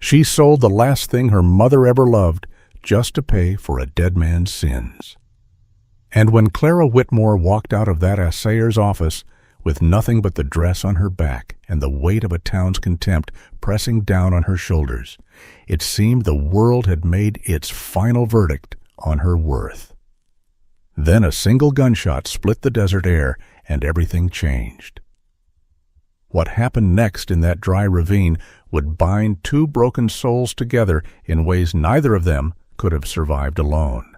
She sold the last thing her mother ever loved just to pay for a dead man's sins. And when Clara Whitmore walked out of that assayer's office with nothing but the dress on her back and the weight of a town's contempt pressing down on her shoulders, it seemed the world had made its final verdict on her worth. Then a single gunshot split the desert air and everything changed. What happened next in that dry ravine would bind two broken souls together in ways neither of them could have survived alone.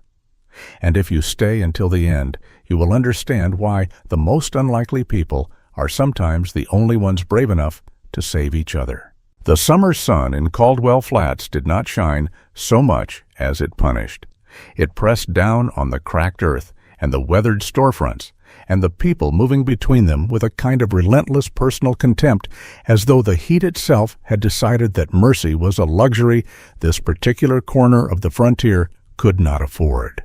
And if you stay until the end, you will understand why the most unlikely people are sometimes the only ones brave enough to save each other. The summer sun in Caldwell Flats did not shine so much as it punished. It pressed down on the cracked earth and the weathered storefronts, and the people moving between them with a kind of relentless personal contempt, as though the heat itself had decided that mercy was a luxury this particular corner of the frontier could not afford.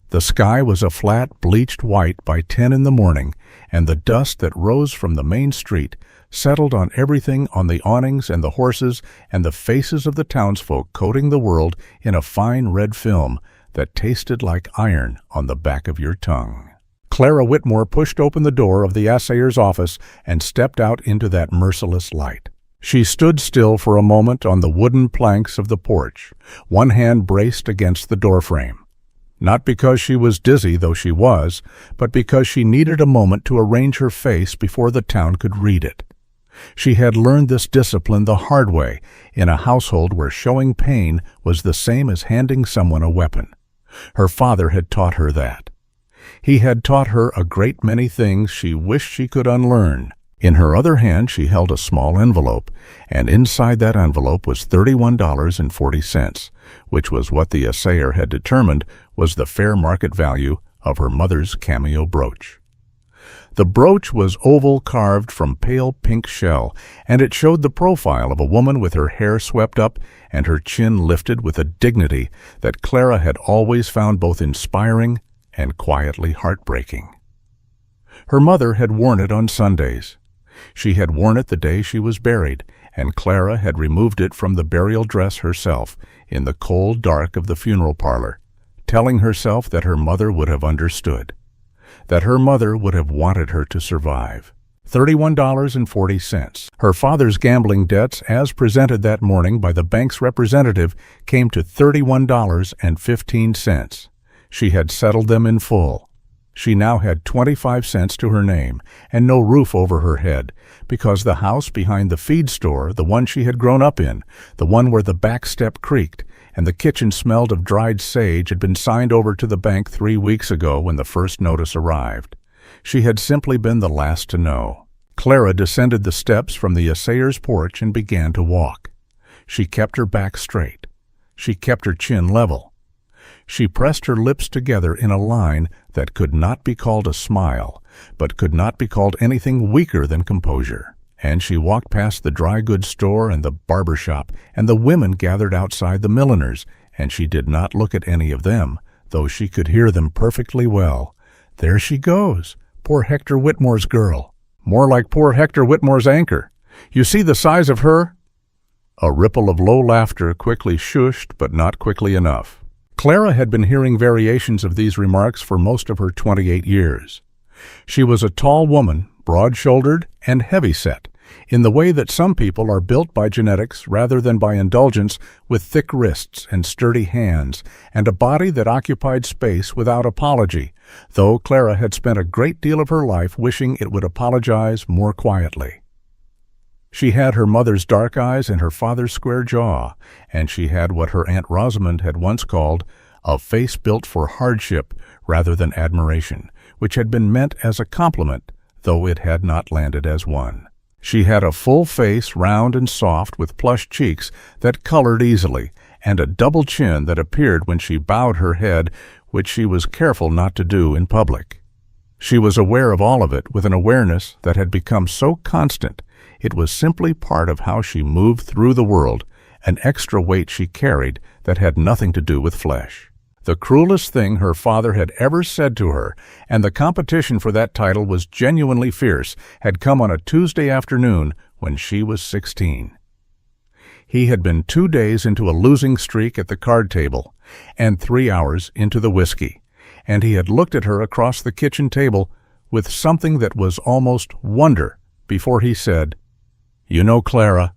The sky was a flat, bleached white by 10 in the morning, and the dust that rose from the main street settled on everything, on the awnings and the horses and the faces of the townsfolk, coating the world in a fine red film that tasted like iron on the back of your tongue. Clara Whitmore pushed open the door of the assayer's office and stepped out into that merciless light. She stood still for a moment on the wooden planks of the porch, one hand braced against the doorframe. Not because she was dizzy, though she was, but because she needed a moment to arrange her face before the town could read it. She had learned this discipline the hard way in a household where showing pain was the same as handing someone a weapon. Her father had taught her that. He had taught her a great many things she wished she could unlearn. In her other hand she held a small envelope, and inside that envelope was $31.40, which was what the assayer had determined was the fair market value of her mother's cameo brooch. The brooch was oval, carved from pale pink shell, and it showed the profile of a woman with her hair swept up and her chin lifted with a dignity that Clara had always found both inspiring and quietly heartbreaking. Her mother had worn it on Sundays. She had worn it the day she was buried, and Clara had removed it from the burial dress herself in the cold dark of the funeral parlor, telling herself that her mother would have understood, that her mother would have wanted her to survive. $31.40. Her father's gambling debts, as presented that morning by the bank's representative, came to $31.15. She had settled them in full. She now had 25 cents to her name and no roof over her head, because the house behind the feed store, the one she had grown up in, the one where the back step creaked and the kitchen smelled of dried sage, had been signed over to the bank 3 weeks ago when the first notice arrived. She had simply been the last to know. Clara descended the steps from the assayer's porch and began to walk. She kept her back straight. She kept her chin level. She pressed her lips together in a line that could not be called a smile, but could not be called anything weaker than composure. And she walked past the dry goods store and the barber shop and the women gathered outside the milliner's, and she did not look at any of them, though she could hear them perfectly well. There she goes, poor Hector Whitmore's girl. More like poor Hector Whitmore's anchor. You see the size of her? A ripple of low laughter quickly shushed, but not quickly enough. Clara had been hearing variations of these remarks for most of her 28 years. She was a tall woman, broad-shouldered and heavy-set, in the way that some people are built by genetics rather than by indulgence, with thick wrists and sturdy hands, and a body that occupied space without apology, though Clara had spent a great deal of her life wishing it would apologize more quietly. She had her mother's dark eyes and her father's square jaw, and she had what her Aunt Rosamond had once called a face built for hardship rather than admiration, which had been meant as a compliment, though it had not landed as one. She had a full face, round and soft, with plush cheeks that colored easily, and a double chin that appeared when she bowed her head, which she was careful not to do in public. She was aware of all of it with an awareness that had become so constant it was simply part of how she moved through the world, an extra weight she carried that had nothing to do with flesh. The cruelest thing her father had ever said to her, and the competition for that title was genuinely fierce, had come on a Tuesday afternoon when she was 16. He had been 2 days into a losing streak at the card table and 3 hours into the whiskey, and he had looked at her across the kitchen table with something that was almost wonder before he said, "You know, Clara,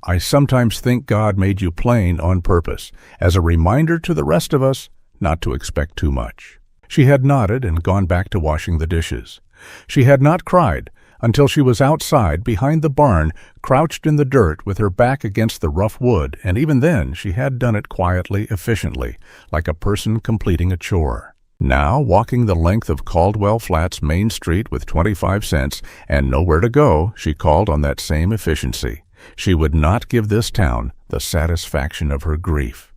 I sometimes think God made you plain on purpose, as a reminder to the rest of us not to expect too much." She had nodded and gone back to washing the dishes. She had not cried until she was outside behind the barn, crouched in the dirt with her back against the rough wood, and even then she had done it quietly, efficiently, like a person completing a chore. Now, walking the length of Caldwell Flats Main Street with 25 cents and nowhere to go, she called on that same efficiency. She would not give this town the satisfaction of her grief.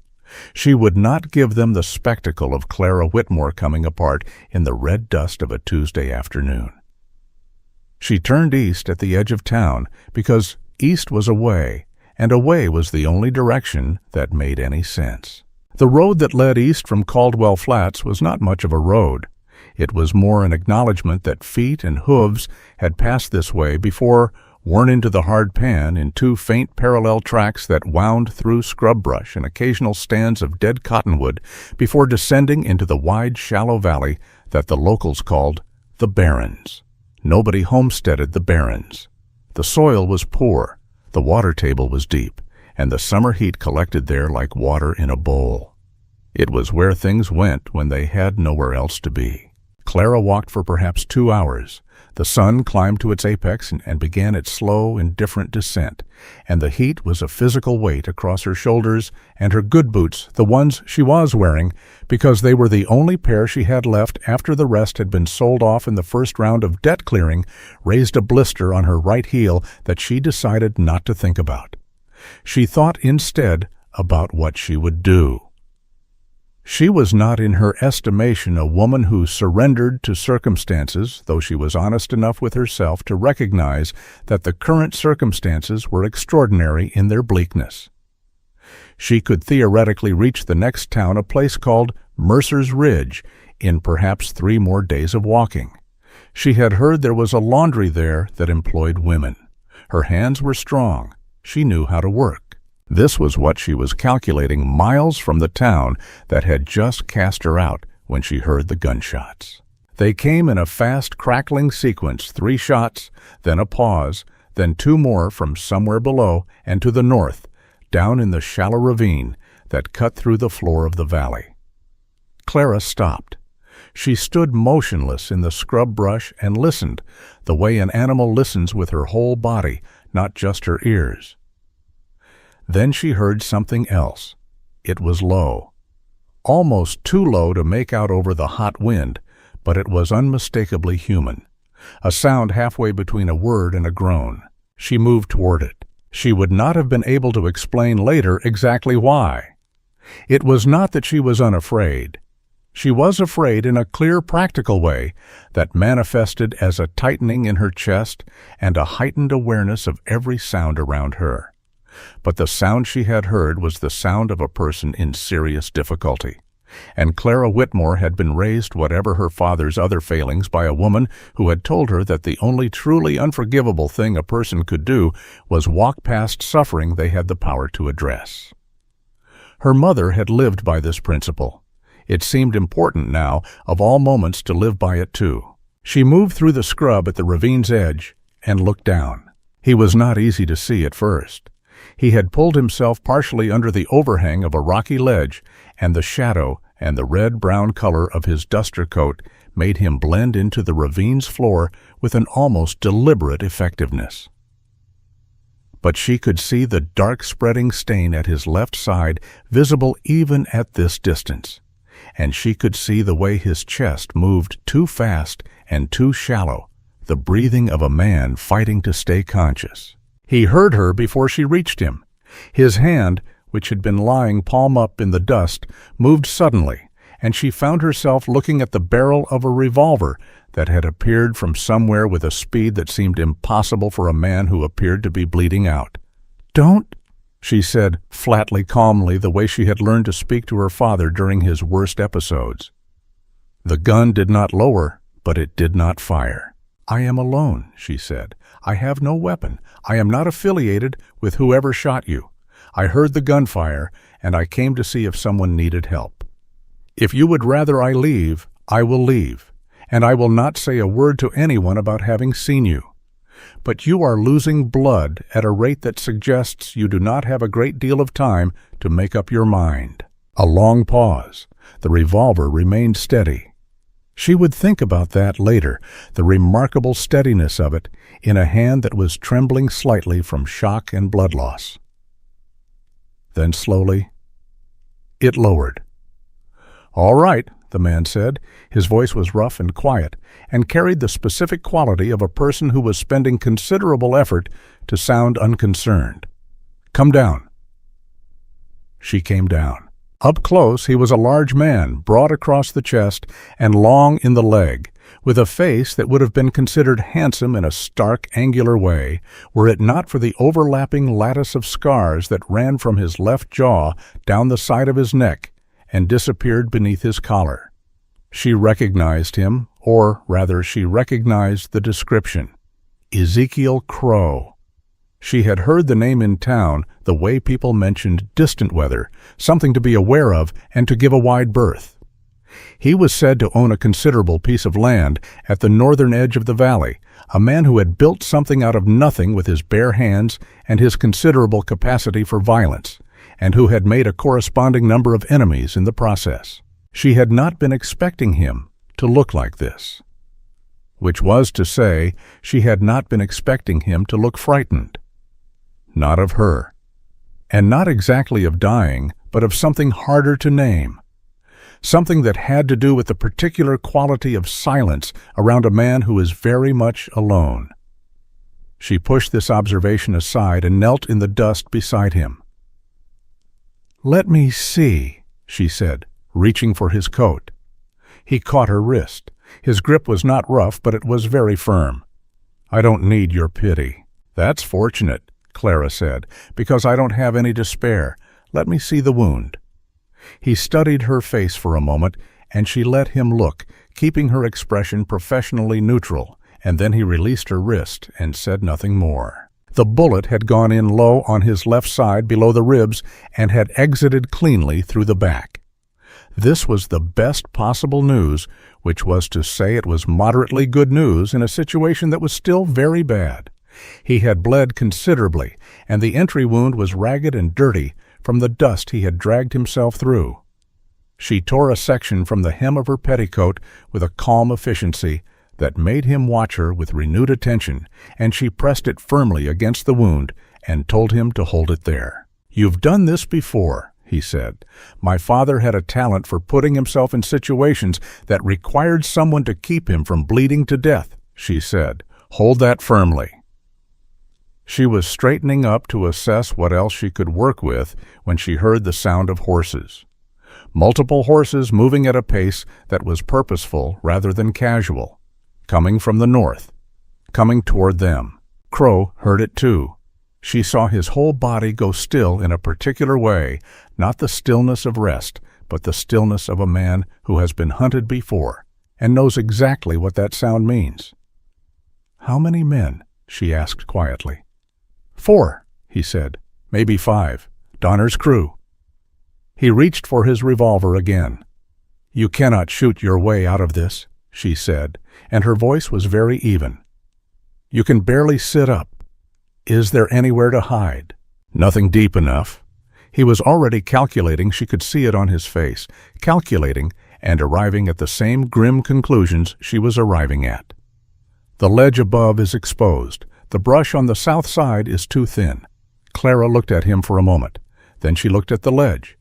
She would not give them the spectacle of Clara Whitmore coming apart in the red dust of a Tuesday afternoon. She turned east at the edge of town because east was away, and away was the only direction that made any sense. The road that led east from Caldwell Flats was not much of a road. It was more an acknowledgment that feet and hooves had passed this way before, worn into the hard pan in 2 faint parallel tracks that wound through scrub brush and occasional stands of dead cottonwood before descending into the wide, shallow valley that the locals called the Barrens. Nobody homesteaded the Barrens. The soil was poor, the water table was deep, and the summer heat collected there like water in a bowl. It was where things went when they had nowhere else to be. Clara walked for perhaps 2 hours. The sun climbed to its apex and began its slow, indifferent descent, and the heat was a physical weight across her shoulders, and her good boots, the ones she was wearing, because they were the only pair she had left after the rest had been sold off in the first round of debt clearing, raised a blister on her right heel that she decided not to think about. She thought instead about what she would do. She was not in her estimation a woman who surrendered to circumstances, though she was honest enough with herself to recognize that the current circumstances were extraordinary in their bleakness. She could theoretically reach the next town, a place called Mercer's Ridge, in perhaps 3 more days of walking. She had heard there was a laundry there that employed women. Her hands were strong. She knew how to work. This was what she was calculating miles from the town that had just cast her out when she heard the gunshots. They came in a fast, crackling sequence, 3 shots, then a pause, then 2 more from somewhere below and to the north, down in the shallow ravine that cut through the floor of the valley. Clara stopped. She stood motionless in the scrub brush and listened, the way an animal listens with her whole body, not just her ears. Then she heard something else. It was low, almost too low to make out over the hot wind, but it was unmistakably human, a sound halfway between a word and a groan. She moved toward it. She would not have been able to explain later exactly why. It was not that she was unafraid. She was afraid in a clear, practical way that manifested as a tightening in her chest and a heightened awareness of every sound around her. But the sound she had heard was the sound of a person in serious difficulty. And Clara Whitmore had been raised, whatever her father's other failings, by a woman who had told her that the only truly unforgivable thing a person could do was walk past suffering they had the power to address. Her mother had lived by this principle. It seemed important now, of all moments, to live by it too. She moved through the scrub at the ravine's edge and looked down. He was not easy to see at first. He had pulled himself partially under the overhang of a rocky ledge, and the shadow and the red-brown color of his duster coat made him blend into the ravine's floor with an almost deliberate effectiveness. But she could see the dark spreading stain at his left side visible even at this distance, and she could see the way his chest moved too fast and too shallow, the breathing of a man fighting to stay conscious. He heard her before she reached him. His hand, which had been lying palm up in the dust, moved suddenly, and she found herself looking at the barrel of a revolver that had appeared from somewhere with a speed that seemed impossible for a man who appeared to be bleeding out. "Don't," she said, flatly, calmly, the way she had learned to speak to her father during his worst episodes. The gun did not lower, but it did not fire. "I am alone," she said. "I have no weapon. I am not affiliated with whoever shot you. I heard the gunfire, and I came to see if someone needed help. If you would rather I leave, I will leave, and I will not say a word to anyone about having seen you. But you are losing blood at a rate that suggests you do not have a great deal of time to make up your mind." A long pause. The revolver remained steady. She would think about that later, the remarkable steadiness of it, in a hand that was trembling slightly from shock and blood loss. Then slowly, it lowered. "All right," the man said. His voice was rough and quiet, and carried the specific quality of a person who was spending considerable effort to sound unconcerned. "Come down." She came down. Up close, he was a large man, broad across the chest and long in the leg, with a face that would have been considered handsome in a stark, angular way, were it not for the overlapping lattice of scars that ran from his left jaw down the side of his neck and disappeared beneath his collar. She recognized him, or rather she recognized the description. Ezekiel Crowe. She had heard the name in town the way people mentioned distant weather, something to be aware of and to give a wide berth. He was said to own a considerable piece of land at the northern edge of the valley, a man who had built something out of nothing with his bare hands and his considerable capacity for violence, and who had made a corresponding number of enemies in the process. She had not been expecting him to look like this. Which was to say, she had not been expecting him to look frightened. Not of her. And not exactly of dying, but of something harder to name. Something that had to do with the particular quality of silence around a man who is very much alone. She pushed this observation aside and knelt in the dust beside him. "Let me see," she said, reaching for his coat. He caught her wrist. His grip was not rough, but it was very firm. "I don't need your pity." "That's fortunate," Clara said, "because I don't have any to spare. Let me see the wound." He studied her face for a moment, and she let him look, keeping her expression professionally neutral, and then he released her wrist and said nothing more. The bullet had gone in low on his left side below the ribs and had exited cleanly through the back. This was the best possible news, which was to say it was moderately good news in a situation that was still very bad. He had bled considerably, and the entry wound was ragged and dirty from the dust he had dragged himself through. She tore a section from the hem of her petticoat with a calm efficiency that made him watch her with renewed attention, and she pressed it firmly against the wound and told him to hold it there. "You've done this before," he said. "My father had a talent for putting himself in situations that required someone to keep him from bleeding to death," she said. "Hold that firmly." She was straightening up to assess what else she could work with when she heard the sound of horses. Multiple horses moving at a pace that was purposeful rather than casual, coming from the north, coming toward them. Crowe heard it too. She saw his whole body go still in a particular way, not the stillness of rest, but the stillness of a man who has been hunted before and knows exactly what that sound means. "How many men?" she asked quietly. "4," he said. "Maybe 5. Donner's crew." He reached for his revolver again. "You cannot shoot your way out of this," she said, and her voice was very even. "You can barely sit up. Is there anywhere to hide?" "Nothing deep enough." He was already calculating, she could see it on his face, calculating and arriving at the same grim conclusions she was arriving at. "The ledge above is exposed. The brush on the south side is too thin." Clara looked at him for a moment. Then she looked at the ledge.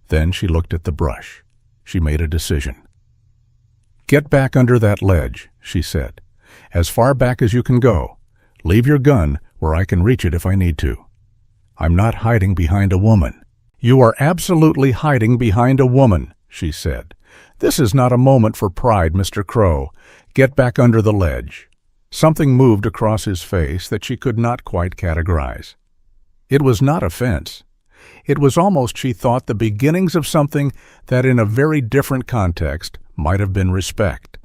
Then she looked at the brush. She made a decision. "Get back under that ledge," she said. "As far back as you can go. Leave your gun where I can reach it if I need to. I'm not hiding behind a woman." "You are absolutely hiding behind a woman," she said. "This is not a moment for pride, Mr. Crowe. Get back under the ledge." Something moved across his face that she could not quite categorize. It was not offense. It was almost, she thought, the beginnings of something that in a very different context might have been respect.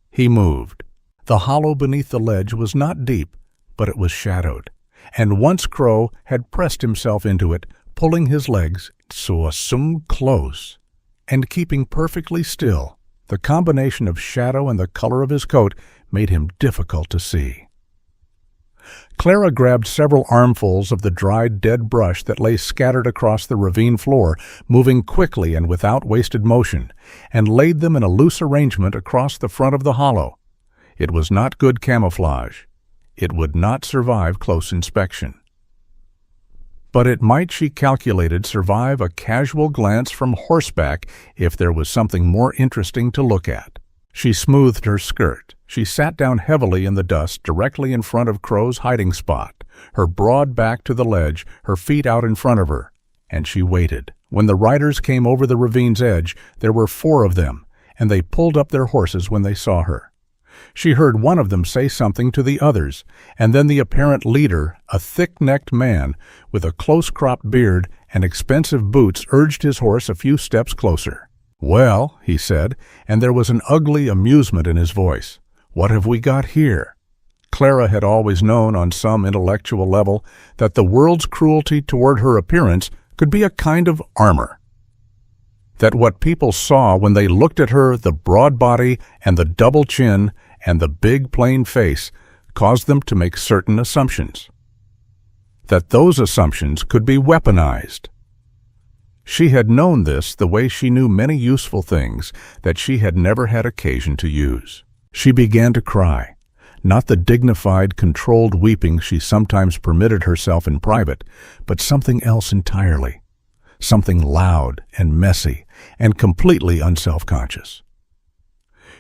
He moved. The hollow beneath the ledge was not deep, but it was shadowed, and once Crowe had pressed himself into it, pulling his legs so close and keeping perfectly still. The combination of shadow and the color of his coat made him difficult to see. Clara grabbed several armfuls of the dried dead brush that lay scattered across the ravine floor, moving quickly and without wasted motion, and laid them in a loose arrangement across the front of the hollow. It was not good camouflage. It would not survive close inspection. But it might, she calculated, survive a casual glance from horseback if there was something more interesting to look at. She smoothed her skirt. She sat down heavily in the dust directly in front of Crow's hiding spot, her broad back to the ledge, her feet out in front of her, and she waited. When the riders came over the ravine's edge, there were 4 of them, and they pulled up their horses when they saw her. She heard one of them say something to the others, and then the apparent leader, a thick-necked man with a close-cropped beard and expensive boots, urged his horse a few steps closer. "Well," he said, and there was an ugly amusement in his voice, "what have we got here?" Clara had always known on some intellectual level that the world's cruelty toward her appearance could be a kind of armor. That what people saw when they looked at her, the broad body and the double chin and the big plain face, caused them to make certain assumptions. That those assumptions could be weaponized. She had known this the way she knew many useful things that she had never had occasion to use. She began to cry, not the dignified, controlled weeping she sometimes permitted herself in private, but something else entirely, something loud and messy and completely unself-conscious.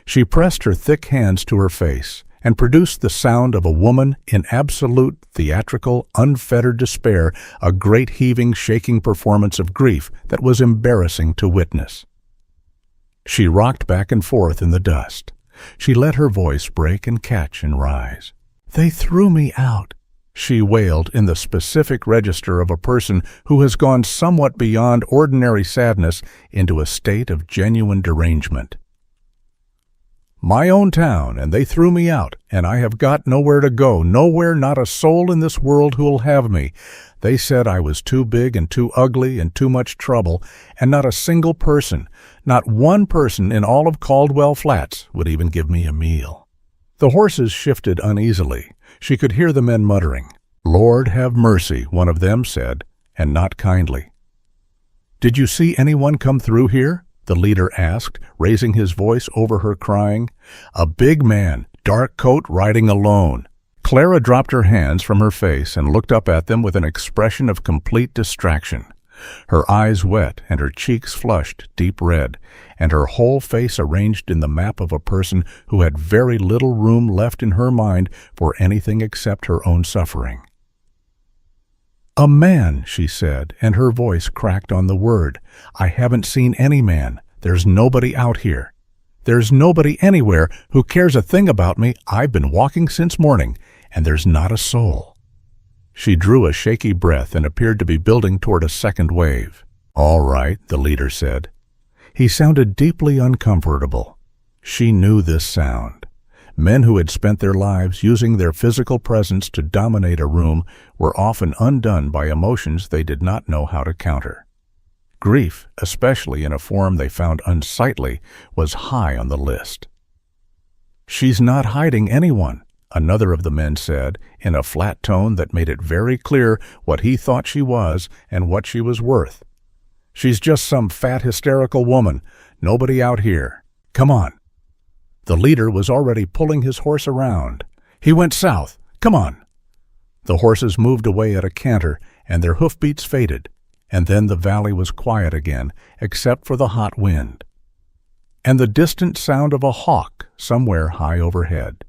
She pressed her thick hands to her face and produced the sound of a woman in absolute, theatrical, unfettered despair, a great heaving, shaking performance of grief that was embarrassing to witness. She rocked back and forth in the dust. She let her voice break and catch and rise. "They threw me out," she wailed in the specific register of a person who has gone somewhat beyond ordinary sadness into a state of genuine derangement. "My own town, and they threw me out, and I have got nowhere to go, nowhere, not a soul in this world who'll have me. They said I was too big and too ugly and too much trouble, and not a single person, not one person in all of Caldwell Flats would even give me a meal." The horses shifted uneasily. She could hear the men muttering. "Lord have mercy," one of them said, and not kindly. "Did you see anyone come through here?" the leader asked, raising his voice over her crying. "A big man, dark coat, riding alone." Clara dropped her hands from her face and looked up at them with an expression of complete distraction. Her eyes wet and her cheeks flushed deep red, and her whole face arranged in the map of a person who had very little room left in her mind for anything except her own suffering. "A man," she said, and her voice cracked on the word. "I haven't seen any man. There's nobody out here. There's nobody anywhere who cares a thing about me. I've been walking since morning, and there's not a soul." She drew a shaky breath and appeared to be building toward a second wave. "All right," the leader said. He sounded deeply uncomfortable. She knew this sound. Men who had spent their lives using their physical presence to dominate a room were often undone by emotions they did not know how to counter. Grief, especially in a form they found unsightly, was high on the list. "She's not hiding anyone," another of the men said, in a flat tone that made it very clear what he thought she was and what she was worth. "She's just some fat, hysterical woman. Nobody out here. Come on." The leader was already pulling his horse around. "He went south. Come on." The horses moved away at a canter, and their hoofbeats faded, and then the valley was quiet again, except for the hot wind, and the distant sound of a hawk somewhere high overhead.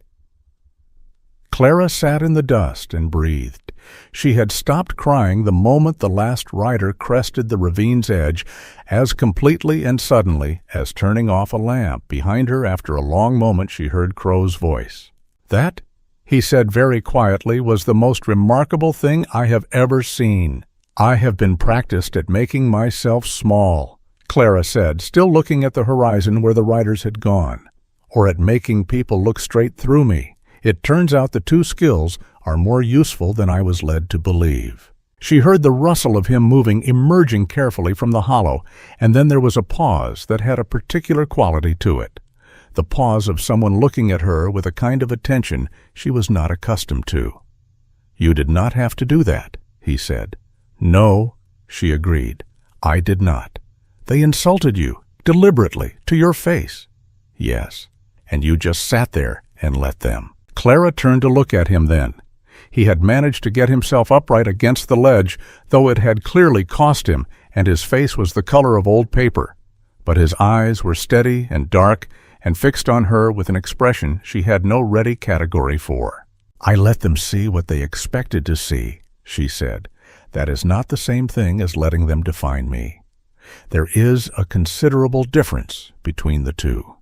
Clara sat in the dust and breathed. She had stopped crying the moment the last rider crested the ravine's edge, as completely and suddenly as turning off a lamp. Behind her, after a long moment, she heard Crow's voice. "That," he said very quietly, "was the most remarkable thing I have ever seen." "I have been practiced at making myself small," Clara said, still looking at the horizon where the riders had gone, "or at making people look straight through me. It turns out the two skills are more useful than I was led to believe." She heard the rustle of him moving, emerging carefully from the hollow, and then there was a pause that had a particular quality to it. The pause of someone looking at her with a kind of attention she was not accustomed to. "You did not have to do that," he said. "No," she agreed. "I did not. They insulted you, deliberately, to your face." "Yes, and you just sat there and let them." Clara turned to look at him then. He had managed to get himself upright against the ledge, though it had clearly cost him, and his face was the color of old paper. But his eyes were steady and dark and fixed on her with an expression she had no ready category for. "I let them see what they expected to see," she said. "That is not the same thing as letting them define me. There is a considerable difference between the two."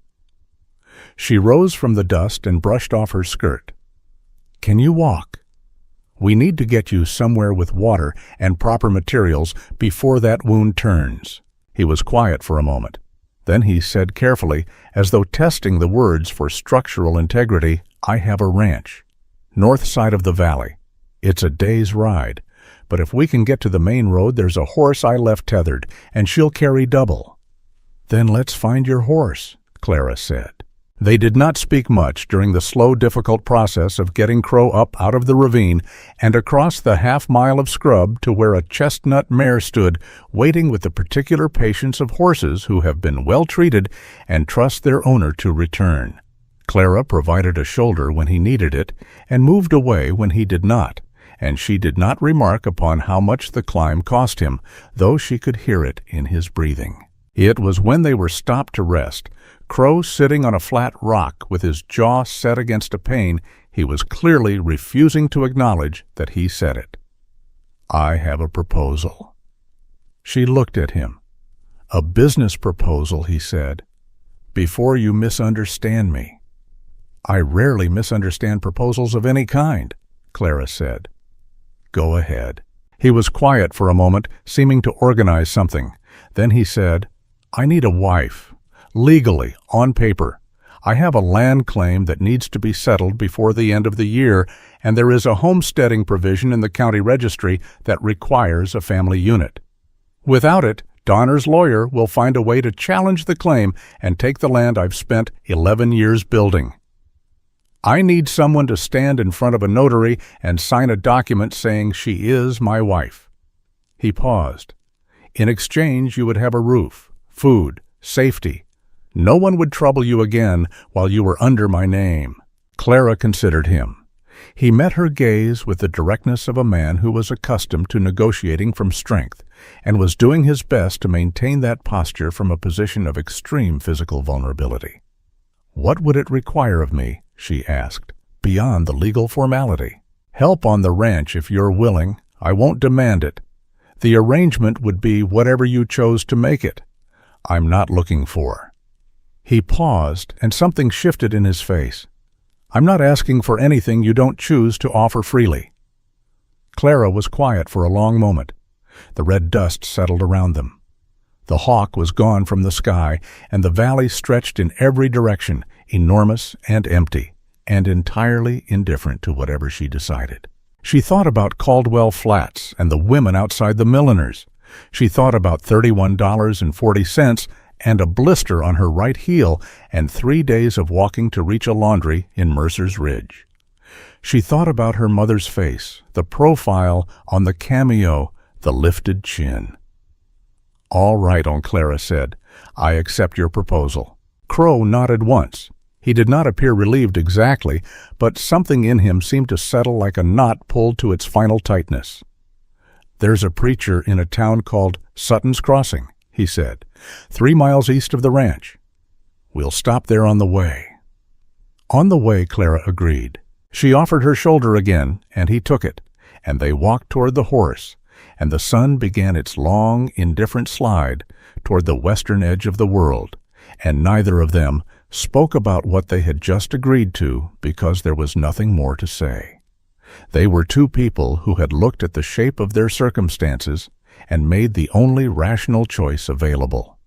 She rose from the dust and brushed off her skirt. "Can you walk? We need to get you somewhere with water and proper materials before that wound turns." He was quiet for a moment. Then he said carefully, as though testing the words for structural integrity, "I have a ranch, north side of the valley. It's a day's ride, but if we can get to the main road, there's a horse I left tethered, and she'll carry double." "Then let's find your horse," Clara said. They did not speak much during the slow, difficult process of getting Crowe up out of the ravine and across the half-mile of scrub to where a chestnut mare stood, waiting with the particular patience of horses who have been well treated and trust their owner to return. Clara provided a shoulder when he needed it and moved away when he did not, and she did not remark upon how much the climb cost him, though she could hear it in his breathing. It was when they were stopped to rest, Crowe sitting on a flat rock with his jaw set against a pane, he was clearly refusing to acknowledge that he said it. "I have a proposal." She looked at him. "A business proposal," he said. "Before you misunderstand me." "I rarely misunderstand proposals of any kind," Clara said. "Go ahead." He was quiet for a moment, seeming to organize something. Then he said, "I need a wife. Legally, on paper. I have a land claim that needs to be settled before the end of the year, and there is a homesteading provision in the county registry that requires a family unit. Without it, Donner's lawyer will find a way to challenge the claim and take the land I've spent 11 years building. I need someone to stand in front of a notary and sign a document saying she is my wife." He paused. "In exchange, you would have a roof, food, safety. No one would trouble you again while you were under my name." Clara considered him. He met her gaze with the directness of a man who was accustomed to negotiating from strength and was doing his best to maintain that posture from a position of extreme physical vulnerability. "What would it require of me," she asked, "beyond the legal formality?" "Help on the ranch if you're willing. I won't demand it. The arrangement would be whatever you chose to make it. I'm not looking for." He paused, and something shifted in his face. "I'm not asking for anything you don't choose to offer freely." Clara was quiet for a long moment. The red dust settled around them. The hawk was gone from the sky, and the valley stretched in every direction, enormous and empty, and entirely indifferent to whatever she decided. She thought about Caldwell Flats and the women outside the milliner's. She thought about $31.40 and a blister on her right heel and 3 days of walking to reach a laundry in Mercer's Ridge. She thought about her mother's face, the profile on the cameo, the lifted chin. "All right," Clara said. "I accept your proposal." Crowe nodded once. He did not appear relieved exactly, but something in him seemed to settle like a knot pulled to its final tightness. "There's a preacher in a town called Sutton's Crossing," he said, 3 miles east of the ranch. "We'll stop there on the way." "On the way," Clara agreed. She offered her shoulder again, and he took it, and they walked toward the horse, and the sun began its long, indifferent slide toward the western edge of the world, and neither of them spoke about what they had just agreed to because there was nothing more to say. They were two people who had looked at the shape of their circumstances and made the only rational choice available.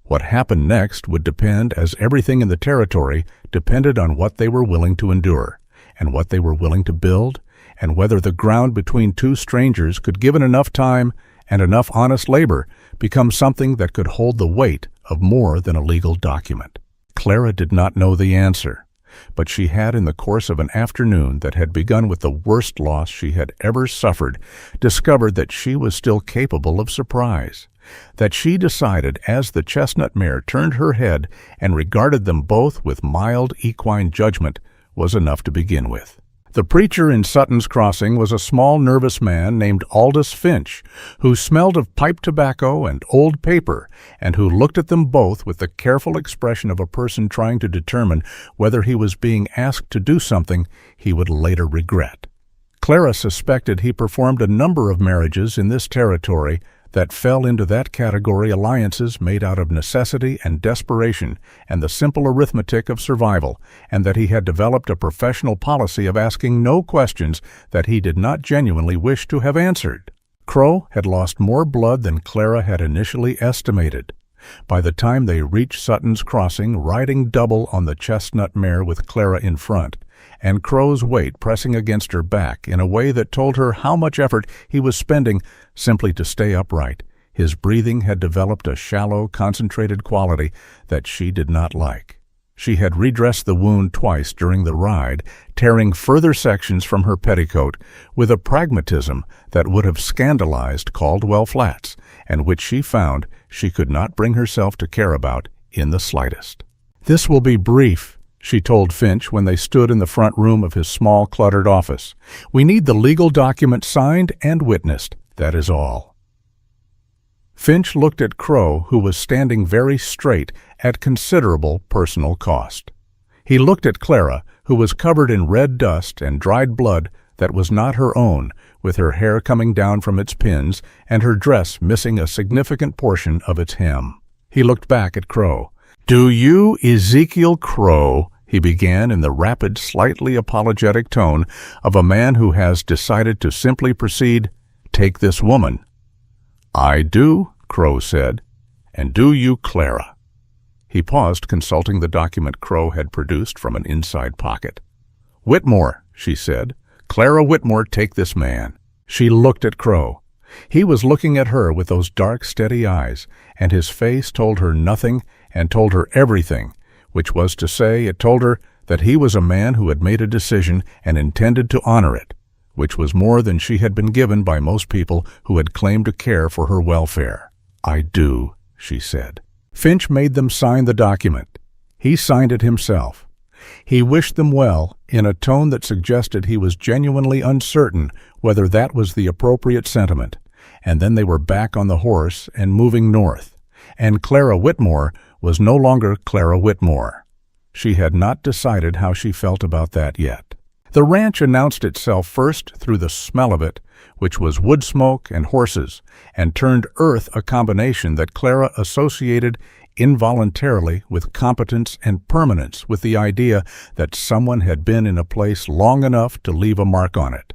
What happened next would depend, as everything in the territory depended on what they were willing to endure, and what they were willing to build, and whether the ground between two strangers could, given enough time and enough honest labor, become something that could hold the weight of more than a legal document. Clara did not know the answer, but she had, in the course of an afternoon that had begun with the worst loss she had ever suffered, discovered that she was still capable of surprise, that she decided as the chestnut mare turned her head and regarded them both with mild equine judgment was enough to begin with. The preacher in Sutton's Crossing was a small, nervous man named Aldous Finch, who smelled of pipe tobacco and old paper, and who looked at them both with the careful expression of a person trying to determine whether he was being asked to do something he would later regret. Clara suspected he performed a number of marriages in this territory that fell into that category, alliances made out of necessity and desperation and the simple arithmetic of survival, and that he had developed a professional policy of asking no questions that he did not genuinely wish to have answered. Crowe had lost more blood than Clara had initially estimated. By the time they reached Sutton's Crossing, riding double on the chestnut mare with Clara in front, and Crowe's weight pressing against her back in a way that told her how much effort he was spending simply to stay upright, his breathing had developed a shallow, concentrated quality that she did not like. She had redressed the wound twice during the ride, tearing further sections from her petticoat with a pragmatism that would have scandalized Caldwell Flats, and which she found she could not bring herself to care about in the slightest. "This will be brief," she told Finch when they stood in the front room of his small, cluttered office. "We need the legal document signed and witnessed. That is all." Finch looked at Crowe, who was standing very straight at considerable personal cost. He looked at Clara, who was covered in red dust and dried blood that was not her own, with her hair coming down from its pins and her dress missing a significant portion of its hem. He looked back at Crowe. "Do you, Ezekiel Crowe," he began in the rapid, slightly apologetic tone of a man who has decided to simply proceed, "take this woman?" "I do," Crowe said. "And do you, Clara?" He paused, consulting the document Crowe had produced from an inside pocket. "Whitmore," she said. "Clara Whitmore, take this man." She looked at Crowe. He was looking at her with those dark, steady eyes, and his face told her nothing and told her everything, which was to say, it told her that he was a man who had made a decision and intended to honor it, which was more than she had been given by most people who had claimed to care for her welfare. "I do," she said. Finch made them sign the document. He signed it himself. He wished them well in a tone that suggested he was genuinely uncertain whether that was the appropriate sentiment, and then they were back on the horse and moving north, and Clara Whitmore was no longer Clara Whitmore. She had not decided how she felt about that yet. The ranch announced itself first through the smell of it, which was wood smoke and horses, and turned earth, a combination that Clara associated involuntarily with competence and permanence, with the idea that someone had been in a place long enough to leave a mark on it.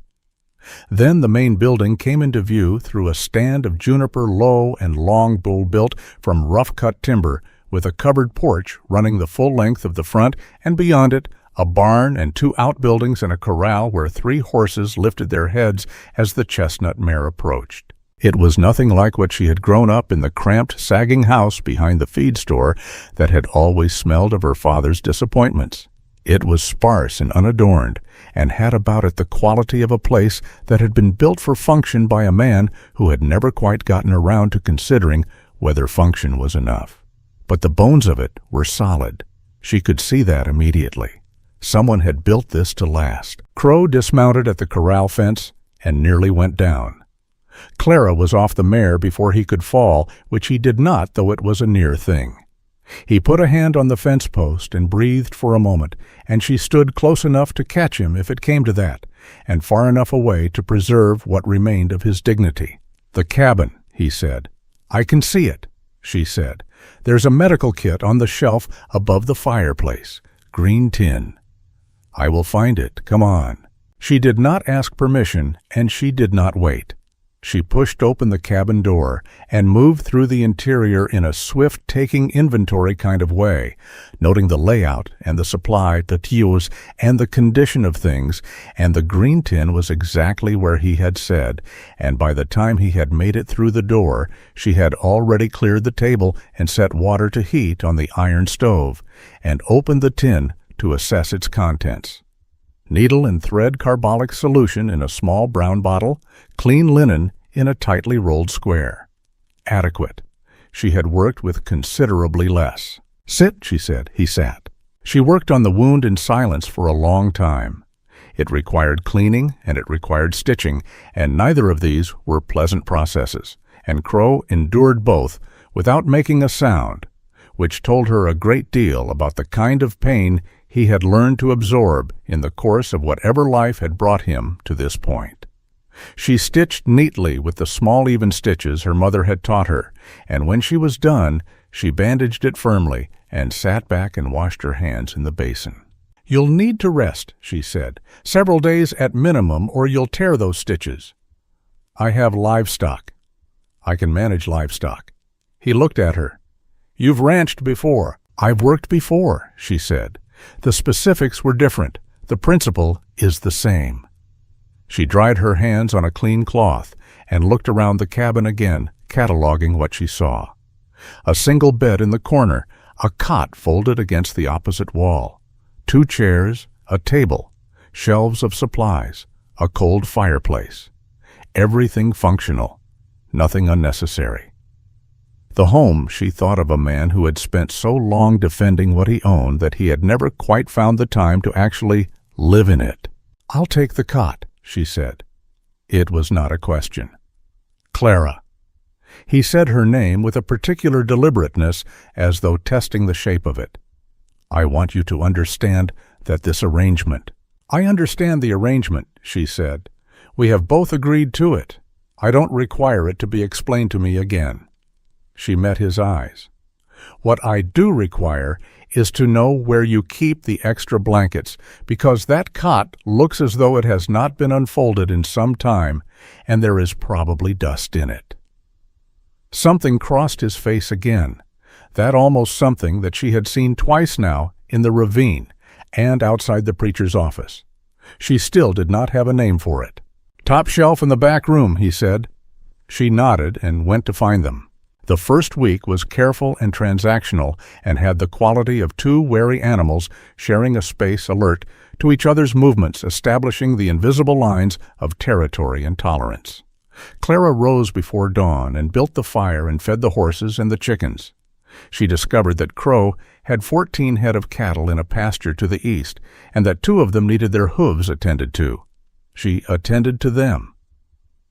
Then the main building came into view through a stand of juniper, low and long, built from rough-cut timber, with a covered porch running the full length of the front, and beyond it a barn and two outbuildings and a corral where 3 horses lifted their heads as the chestnut mare approached. It was nothing like what she had grown up in, the cramped, sagging house behind the feed store that had always smelled of her father's disappointments. It was sparse and unadorned, and had about it the quality of a place that had been built for function by a man who had never quite gotten around to considering whether function was enough. But the bones of it were solid. She could see that immediately. Someone had built this to last. Crowe dismounted at the corral fence and nearly went down. Clara was off the mare before he could fall, which he did not, though it was a near thing. He put a hand on the fence post and breathed for a moment, and she stood close enough to catch him if it came to that, and far enough away to preserve what remained of his dignity. "The cabin," he said. "I can see it," she said. "There's a medical kit on the shelf above the fireplace. Green tin." "I will find it. Come on." She did not ask permission, and she did not wait. She pushed open the cabin door and moved through the interior in a swift taking inventory kind of way, noting the layout and the supply, the tuyaux, and the condition of things, and the green tin was exactly where he had said, and by the time he had made it through the door, she had already cleared the table and set water to heat on the iron stove, and opened the tin to assess its contents. Needle and thread carbolic solution in a small brown bottle, clean linen in a tightly rolled square. Adequate. She had worked with considerably less. "Sit," she said. He sat. She worked on the wound in silence for a long time. It required cleaning and it required stitching, and neither of these were pleasant processes, and Crowe endured both without making a sound, which told her a great deal about the kind of pain he had learned to absorb in the course of whatever life had brought him to this point. She stitched neatly with the small even stitches her mother had taught her, and when she was done, she bandaged it firmly and sat back and washed her hands in the basin. "You'll need to rest," she said, "several days at minimum, or you'll tear those stitches." "I have livestock. I can manage livestock." He looked at her. "You've ranched before." "I've worked before," she said. "The specifics were different. The principle is the same." She dried her hands on a clean cloth and looked around the cabin again, cataloging what she saw. A single bed in the corner, a cot folded against the opposite wall, 2 chairs, a table, shelves of supplies, a cold fireplace. Everything functional, nothing unnecessary. The home, she thought of a man who had spent so long defending what he owned that he had never quite found the time to actually live in it. "I'll take the cot," she said. It was not a question. "Clara." He said her name with a particular deliberateness, as though testing the shape of it. "I want you to understand that this arrangement—" "I understand the arrangement," she said. "We have both agreed to it. I don't require it to be explained to me again." She met his eyes. "What I do require is to know where you keep the extra blankets, because that cot looks as though it has not been unfolded in some time, and there is probably dust in it." Something crossed his face again, that almost something that she had seen twice now in the ravine and outside the preacher's office. She still did not have a name for it. "Top shelf in the back room," he said. She nodded and went to find them. The first week was careful and transactional and had the quality of 2 wary animals sharing a space alert to each other's movements, establishing the invisible lines of territory and tolerance. Clara rose before dawn and built the fire and fed the horses and the chickens. She discovered that Crowe had 14 head of cattle in a pasture to the east, and that 2 of them needed their hooves attended to. She attended to them.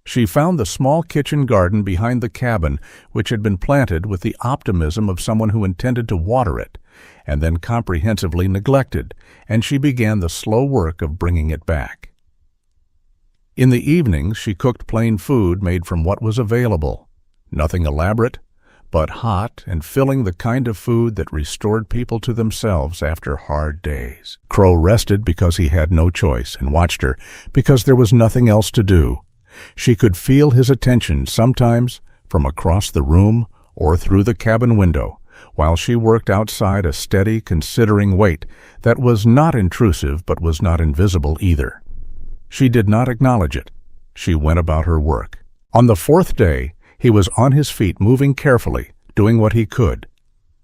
She found the small kitchen garden behind the cabin, which had been planted with the optimism of someone who intended to water it, and then comprehensively neglected, and she began the slow work of bringing it back. In the evenings, she cooked plain food made from what was available, nothing elaborate, but hot and filling, the kind of food that restored people to themselves after hard days. Crowe rested because he had no choice, and watched her because there was nothing else to do. She could feel his attention sometimes from across the room or through the cabin window, while she worked outside, a steady, considering weight that was not intrusive but was not invisible either. She did not acknowledge it. She went about her work. On the 4th day, he was on his feet, moving carefully, doing what he could.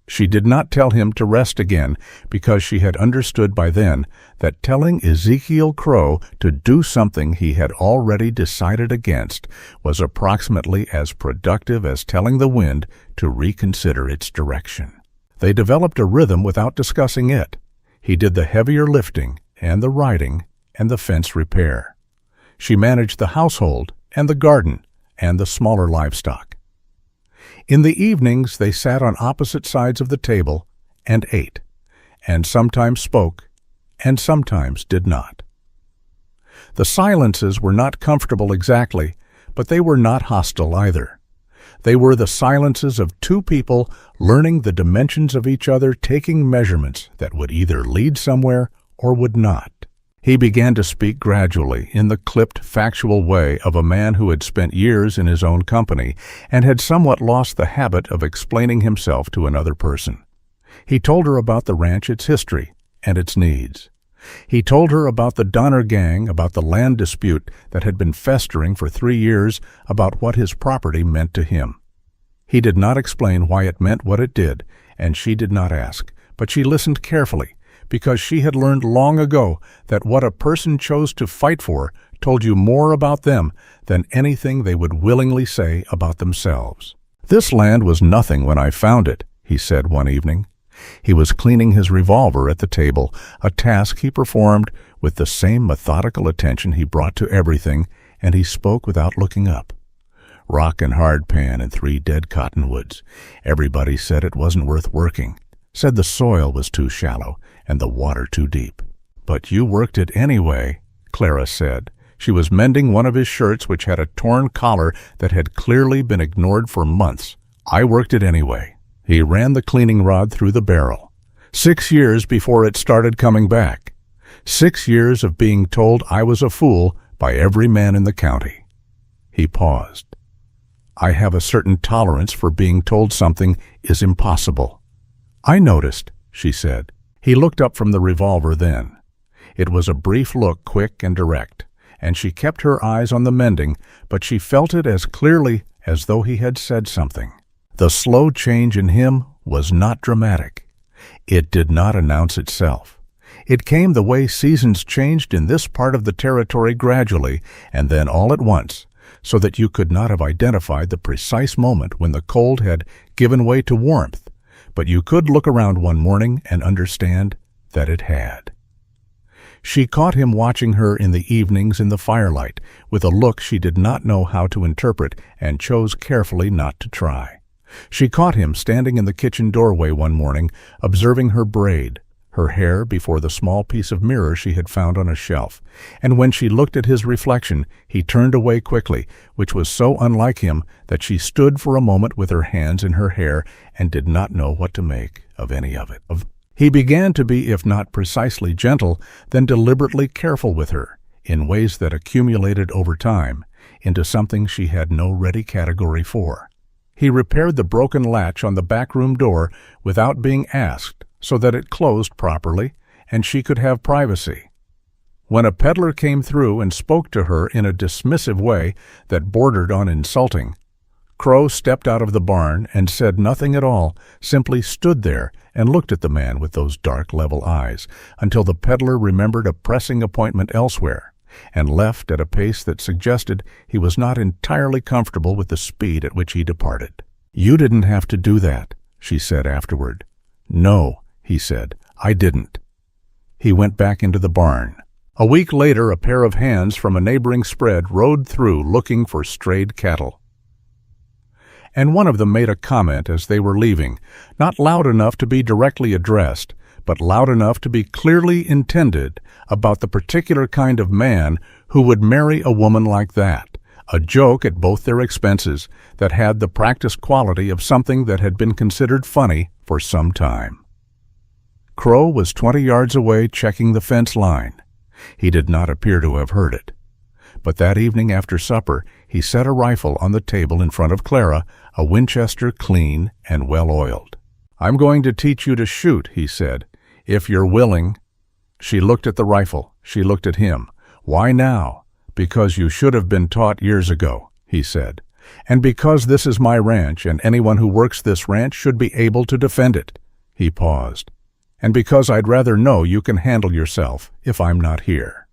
She did not tell him to rest again, because she had understood by then that telling Ezekiel Crowe to do something he had already decided against was approximately as productive as telling the wind to reconsider its direction. They developed a rhythm without discussing it. He did the heavier lifting and the riding and the fence repair. She managed the household and the garden and the smaller livestock. In the evenings they sat on opposite sides of the table and ate, and sometimes spoke, and sometimes did not. The silences were not comfortable exactly, but they were not hostile either. They were the silences of 2 people learning the dimensions of each other, taking measurements that would either lead somewhere or would not. He began to speak gradually, in the clipped, factual way of a man who had spent years in his own company and had somewhat lost the habit of explaining himself to another person. He told her about the ranch, its history, and its needs. He told her about the Donner gang, about the land dispute that had been festering for 3 years, about what his property meant to him. He did not explain why it meant what it did, and she did not ask, but she listened carefully, because she had learned long ago that what a person chose to fight for told you more about them than anything they would willingly say about themselves. "This land was nothing when I found it," he said one evening. He was cleaning his revolver at the table, a task he performed with the same methodical attention he brought to everything, and he spoke without looking up. "Rock and hard pan and 3 dead cottonwoods. Everybody said it wasn't worth working, said the soil was too shallow and the water too deep. But you worked it anyway," Clara said. She was mending one of his shirts which had a torn collar that had clearly been ignored for months. "I worked it anyway." He ran the cleaning rod through the barrel. 6 years before it started coming back. 6 years of being told I was a fool by every man in the county. He paused. "I have a certain tolerance for being told something is impossible." "I noticed," she said. He looked up from the revolver then. It was a brief look, quick and direct, and she kept her eyes on the mending, but she felt it as clearly as though he had said something. The slow change in him was not dramatic. It did not announce itself. It came the way seasons changed in this part of the territory, gradually, and then all at once, so that you could not have identified the precise moment when the cold had given way to warmth, but you could look around one morning and understand that it had. She caught him watching her in the evenings in the firelight, with a look she did not know how to interpret and chose carefully not to try. She caught him standing in the kitchen doorway one morning, observing her braid, her hair before the small piece of mirror she had found on a shelf, and when she looked at his reflection, he turned away quickly, which was so unlike him that she stood for a moment with her hands in her hair and did not know what to make of any of it. He began to be, if not precisely gentle, then deliberately careful with her, in ways that accumulated over time, into something she had no ready category for. He repaired the broken latch on the back room door without being asked, so that it closed properly, and she could have privacy. When a peddler came through and spoke to her in a dismissive way that bordered on insulting, Crowe stepped out of the barn and said nothing at all, simply stood there and looked at the man with those dark, level eyes, until the peddler remembered a pressing appointment elsewhere, and left at a pace that suggested he was not entirely comfortable with the speed at which he departed. "You didn't have to do that," she said afterward. "No," he said, "I didn't." He went back into the barn. A week later, a pair of hands from a neighboring spread rode through looking for strayed cattle, and one of them made a comment as they were leaving, not loud enough to be directly addressed, but loud enough to be clearly intended, about the particular kind of man who would marry a woman like that, a joke at both their expenses that had the practiced quality of something that had been considered funny for some time. Crowe was 20 yards away checking the fence line. He did not appear to have heard it. But that evening after supper, he set a rifle on the table in front of Clara, a Winchester clean and well-oiled. "I'm going to teach you to shoot," he said, "if you're willing." She looked at the rifle. She looked at him. "Why now?" "Because you should have been taught years ago," he said. "And because this is my ranch, and anyone who works this ranch should be able to defend it." He paused. "And because I'd rather know you can handle yourself if I'm not here."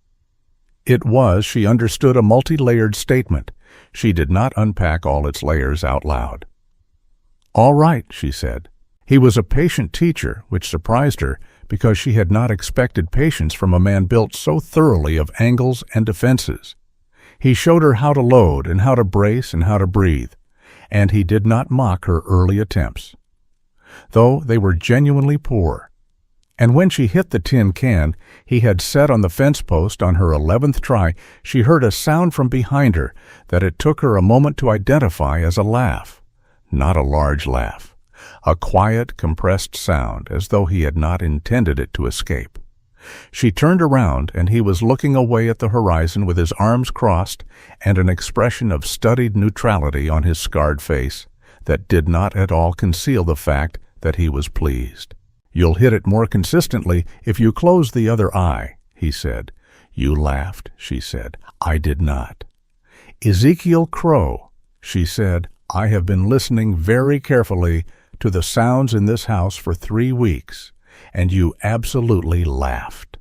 It was, she understood, a multi-layered statement. She did not unpack all its layers out loud. "All right," she said. He was a patient teacher, which surprised her, because she had not expected patience from a man built so thoroughly of angles and defenses. He showed her how to load and how to brace and how to breathe, and he did not mock her early attempts, though they were genuinely poor. And when she hit the tin can he had set on the fence post on her 11th try, she heard a sound from behind her that it took her a moment to identify as a laugh. Not a large laugh. A quiet, compressed sound, as though he had not intended it to escape. She turned around, and he was looking away at the horizon with his arms crossed and an expression of studied neutrality on his scarred face that did not at all conceal the fact that he was pleased. "You'll hit it more consistently if you close the other eye," he said. "You laughed," she said. "I did not." "Ezekiel Crowe," she said, "I have been listening very carefully to the sounds in this house for 3 weeks, and you absolutely laughed."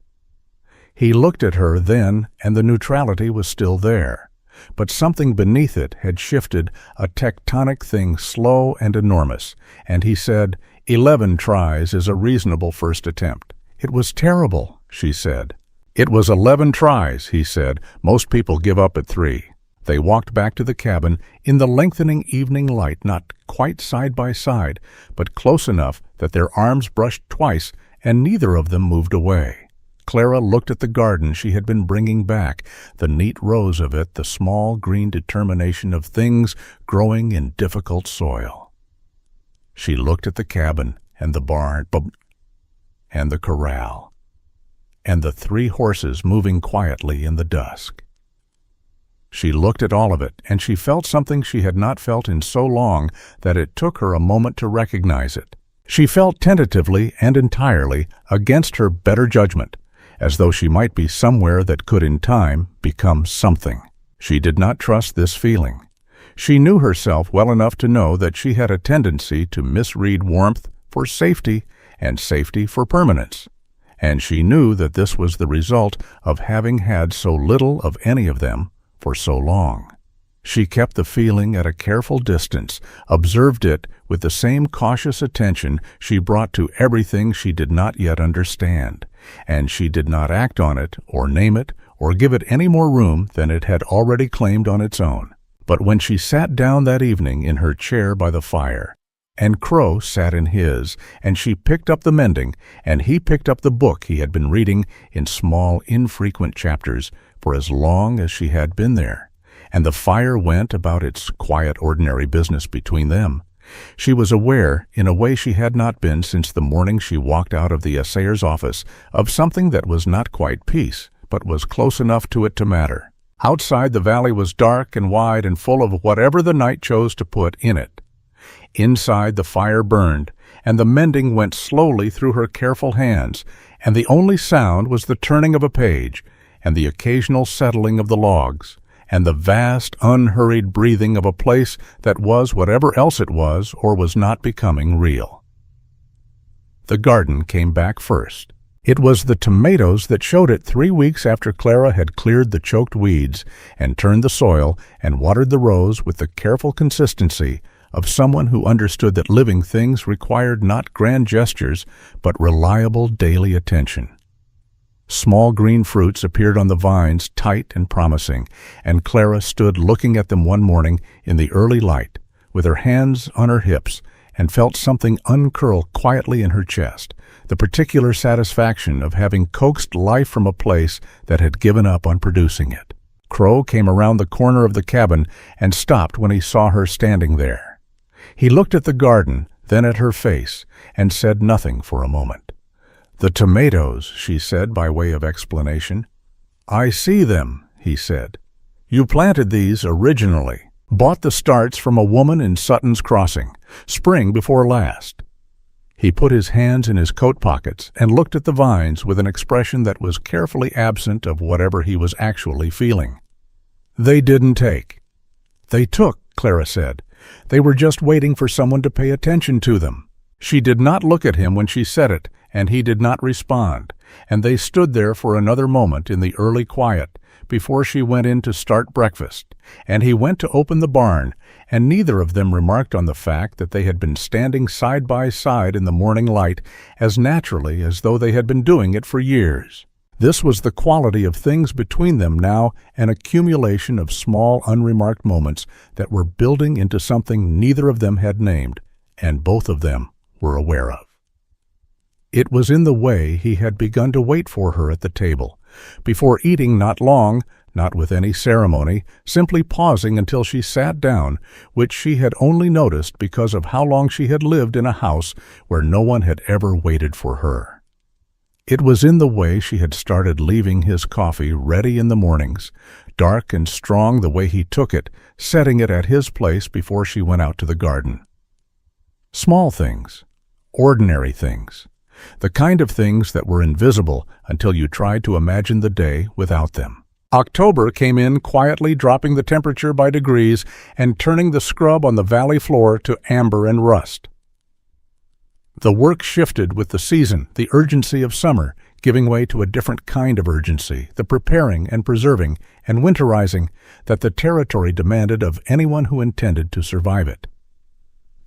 He looked at her then, and the neutrality was still there, but something beneath it had shifted, a tectonic thing slow and enormous, and he said, 11 tries is a reasonable first attempt." "It was terrible," she said. "It was 11 tries," he said. "Most people give up at 3. They walked back to the cabin in the lengthening evening light, not quite side by side, but close enough that their arms brushed twice, and neither of them moved away. Clara looked at the garden she had been bringing back, the neat rows of it, the small green determination of things growing in difficult soil. She looked at the cabin and the barn and the corral, and the 3 horses moving quietly in the dusk. She looked at all of it, and she felt something she had not felt in so long that it took her a moment to recognize it. She felt tentatively and entirely against her better judgment, as though she might be somewhere that could in time become something. She did not trust this feeling. She knew herself well enough to know that she had a tendency to misread warmth for safety and safety for permanence, and she knew that this was the result of having had so little of any of them for so long. She kept the feeling at a careful distance, observed it with the same cautious attention she brought to everything she did not yet understand, and she did not act on it or name it or give it any more room than it had already claimed on its own. But when she sat down that evening in her chair by the fire, and Crowe sat in his, and she picked up the mending, and he picked up the book he had been reading in small, infrequent chapters for as long as she had been there, and the fire went about its quiet, ordinary business between them, she was aware, in a way she had not been since the morning she walked out of the assayer's office, of something that was not quite peace, but was close enough to it to matter. Outside, the valley was dark and wide and full of whatever the night chose to put in it. Inside, the fire burned, and the mending went slowly through her careful hands, and the only sound was the turning of a page, and the occasional settling of the logs, and the vast, unhurried breathing of a place that was whatever else it was or was not becoming real. The garden came back first. It was the tomatoes that showed it 3 weeks after Clara had cleared the choked weeds and turned the soil and watered the rows with the careful consistency of someone who understood that living things required not grand gestures but reliable daily attention. Small green fruits appeared on the vines, tight and promising, and Clara stood looking at them one morning in the early light, with her hands on her hips, and felt something uncurl quietly in her chest, the particular satisfaction of having coaxed life from a place that had given up on producing it. Crowe came around the corner of the cabin and stopped when he saw her standing there. He looked at the garden, then at her face, and said nothing for a moment. "The tomatoes," she said by way of explanation. "I see them," he said. "You planted these originally. Bought the starts from a woman in Sutton's Crossing, spring before last." He put his hands in his coat pockets and looked at the vines with an expression that was carefully absent of whatever he was actually feeling. "They didn't take." "They took," Clara said. "They were just waiting for someone to pay attention to them." She did not look at him when she said it, and he did not respond, and they stood there for another moment in the early quiet before she went in to start breakfast, and he went to open the barn, and neither of them remarked on the fact that they had been standing side by side in the morning light as naturally as though they had been doing it for years. This was the quality of things between them now, an accumulation of small, unremarked moments that were building into something neither of them had named, and both of them were aware of. It was in the way he had begun to wait for her at the table, before eating not long, not with any ceremony, simply pausing until she sat down, which she had only noticed because of how long she had lived in a house where no one had ever waited for her. It was in the way she had started leaving his coffee ready in the mornings, dark and strong the way he took it, setting it at his place before she went out to the garden. Small things, ordinary things, the kind of things that were invisible until you tried to imagine the day without them. October came in quietly, dropping the temperature by degrees and turning the scrub on the valley floor to amber and rust. The work shifted with the season, the urgency of summer, giving way to a different kind of urgency, the preparing and preserving and winterizing that the territory demanded of anyone who intended to survive it.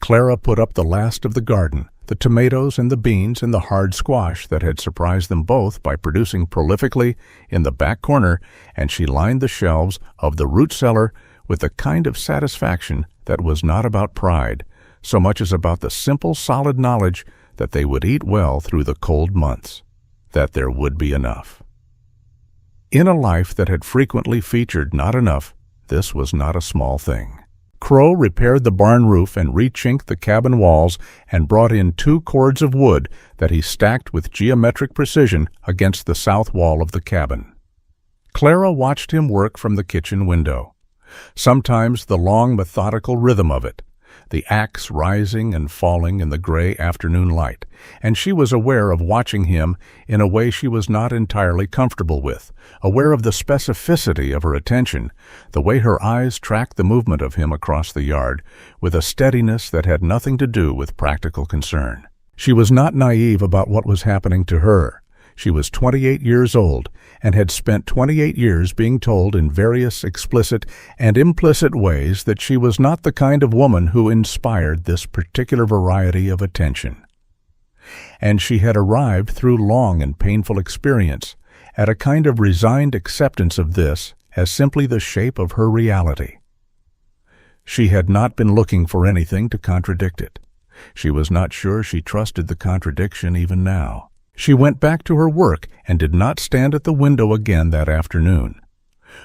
Clara put up the last of the garden, the tomatoes and the beans and the hard squash that had surprised them both by producing prolifically in the back corner, and she lined the shelves of the root cellar with a kind of satisfaction that was not about pride, so much as about the simple, solid knowledge that they would eat well through the cold months, that there would be enough. In a life that had frequently featured not enough, this was not a small thing. Crowe repaired the barn roof and rechinked the cabin walls and brought in 2 cords of wood that he stacked with geometric precision against the south wall of the cabin. Clara watched him work from the kitchen window. Sometimes the long, methodical rhythm of it, the axe rising and falling in the gray afternoon light, and she was aware of watching him in a way she was not entirely comfortable with, aware of the specificity of her attention, the way her eyes tracked the movement of him across the yard, with a steadiness that had nothing to do with practical concern. She was not naive about what was happening to her. She was 28 years old and had spent 28 years being told in various explicit and implicit ways that she was not the kind of woman who inspired this particular variety of attention. And she had arrived through long and painful experience at a kind of resigned acceptance of this as simply the shape of her reality. She had not been looking for anything to contradict it. She was not sure she trusted the contradiction even now. She went back to her work and did not stand at the window again that afternoon.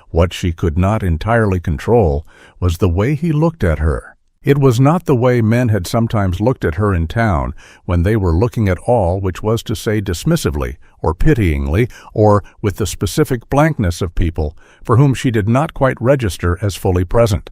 What she could not entirely control was the way he looked at her. It was not the way men had sometimes looked at her in town when they were looking at all, which was to say dismissively or pityingly or with the specific blankness of people for whom she did not quite register as fully present.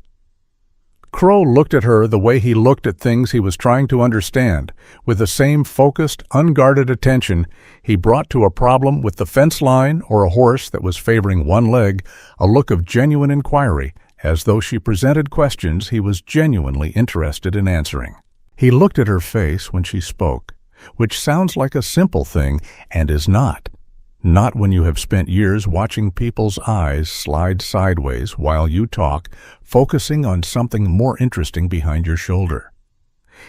Crowe looked at her the way he looked at things he was trying to understand, with the same focused, unguarded attention he brought to a problem with the fence line or a horse that was favoring one leg, a look of genuine inquiry, as though she presented questions he was genuinely interested in answering. He looked at her face when she spoke, which sounds like a simple thing and is not. Not when you have spent years watching people's eyes slide sideways while you talk, focusing on something more interesting behind your shoulder.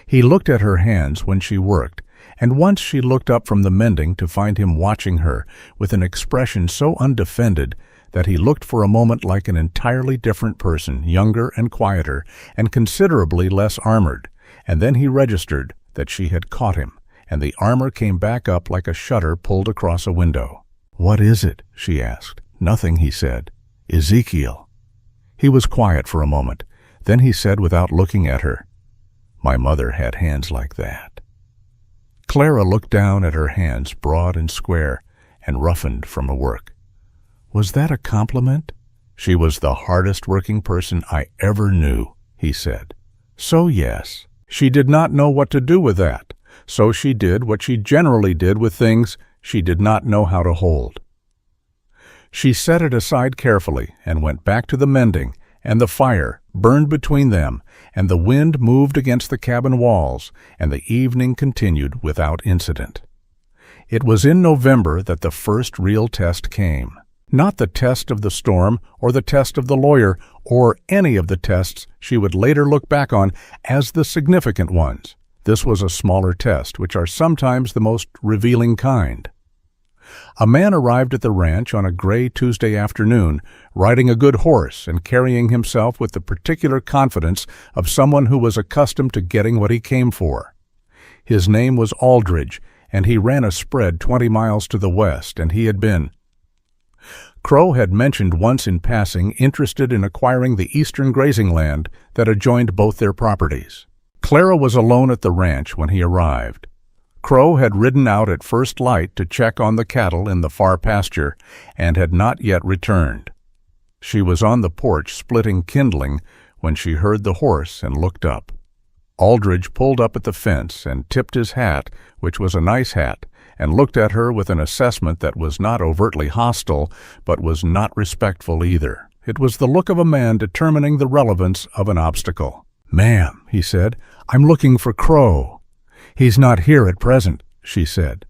He looked at her hands when she worked, and once she looked up from the mending to find him watching her with an expression so undefended that he looked for a moment like an entirely different person, younger and quieter, and considerably less armored, and then he registered that she had caught him, and the armor came back up like a shutter pulled across a window. "What is it?" she asked. "Nothing," he said. "Ezekiel." He was quiet for a moment. Then he said without looking at her, "My mother had hands like that." Clara looked down at her hands, broad and square, and roughened from her work. "Was that a compliment?" "She was the hardest working person I ever knew," he said. "So yes." She did not know what to do with that, so she did what she generally did with things she did not know how to hold. She set it aside carefully and went back to the mending, and the fire burned between them, and the wind moved against the cabin walls, and the evening continued without incident. It was in November that the first real test came. Not the test of the storm or the test of the lawyer or any of the tests she would later look back on as the significant ones. This was a smaller test, which are sometimes the most revealing kind. A man arrived at the ranch on a gray Tuesday afternoon, riding a good horse and carrying himself with the particular confidence of someone who was accustomed to getting what he came for. His name was Aldridge, and he ran a spread 20 miles to the west, and he had been. Crowe had mentioned once in passing interested in acquiring the eastern grazing land that adjoined both their properties. Clara was alone at the ranch when he arrived. Crowe had ridden out at first light to check on the cattle in the far pasture and had not yet returned. She was on the porch splitting kindling when she heard the horse and looked up. Aldridge pulled up at the fence and tipped his hat, which was a nice hat, and looked at her with an assessment that was not overtly hostile, but was not respectful either. It was the look of a man determining the relevance of an obstacle. "Ma'am," he said, "I'm looking for Crowe." "He's not here at present," she said.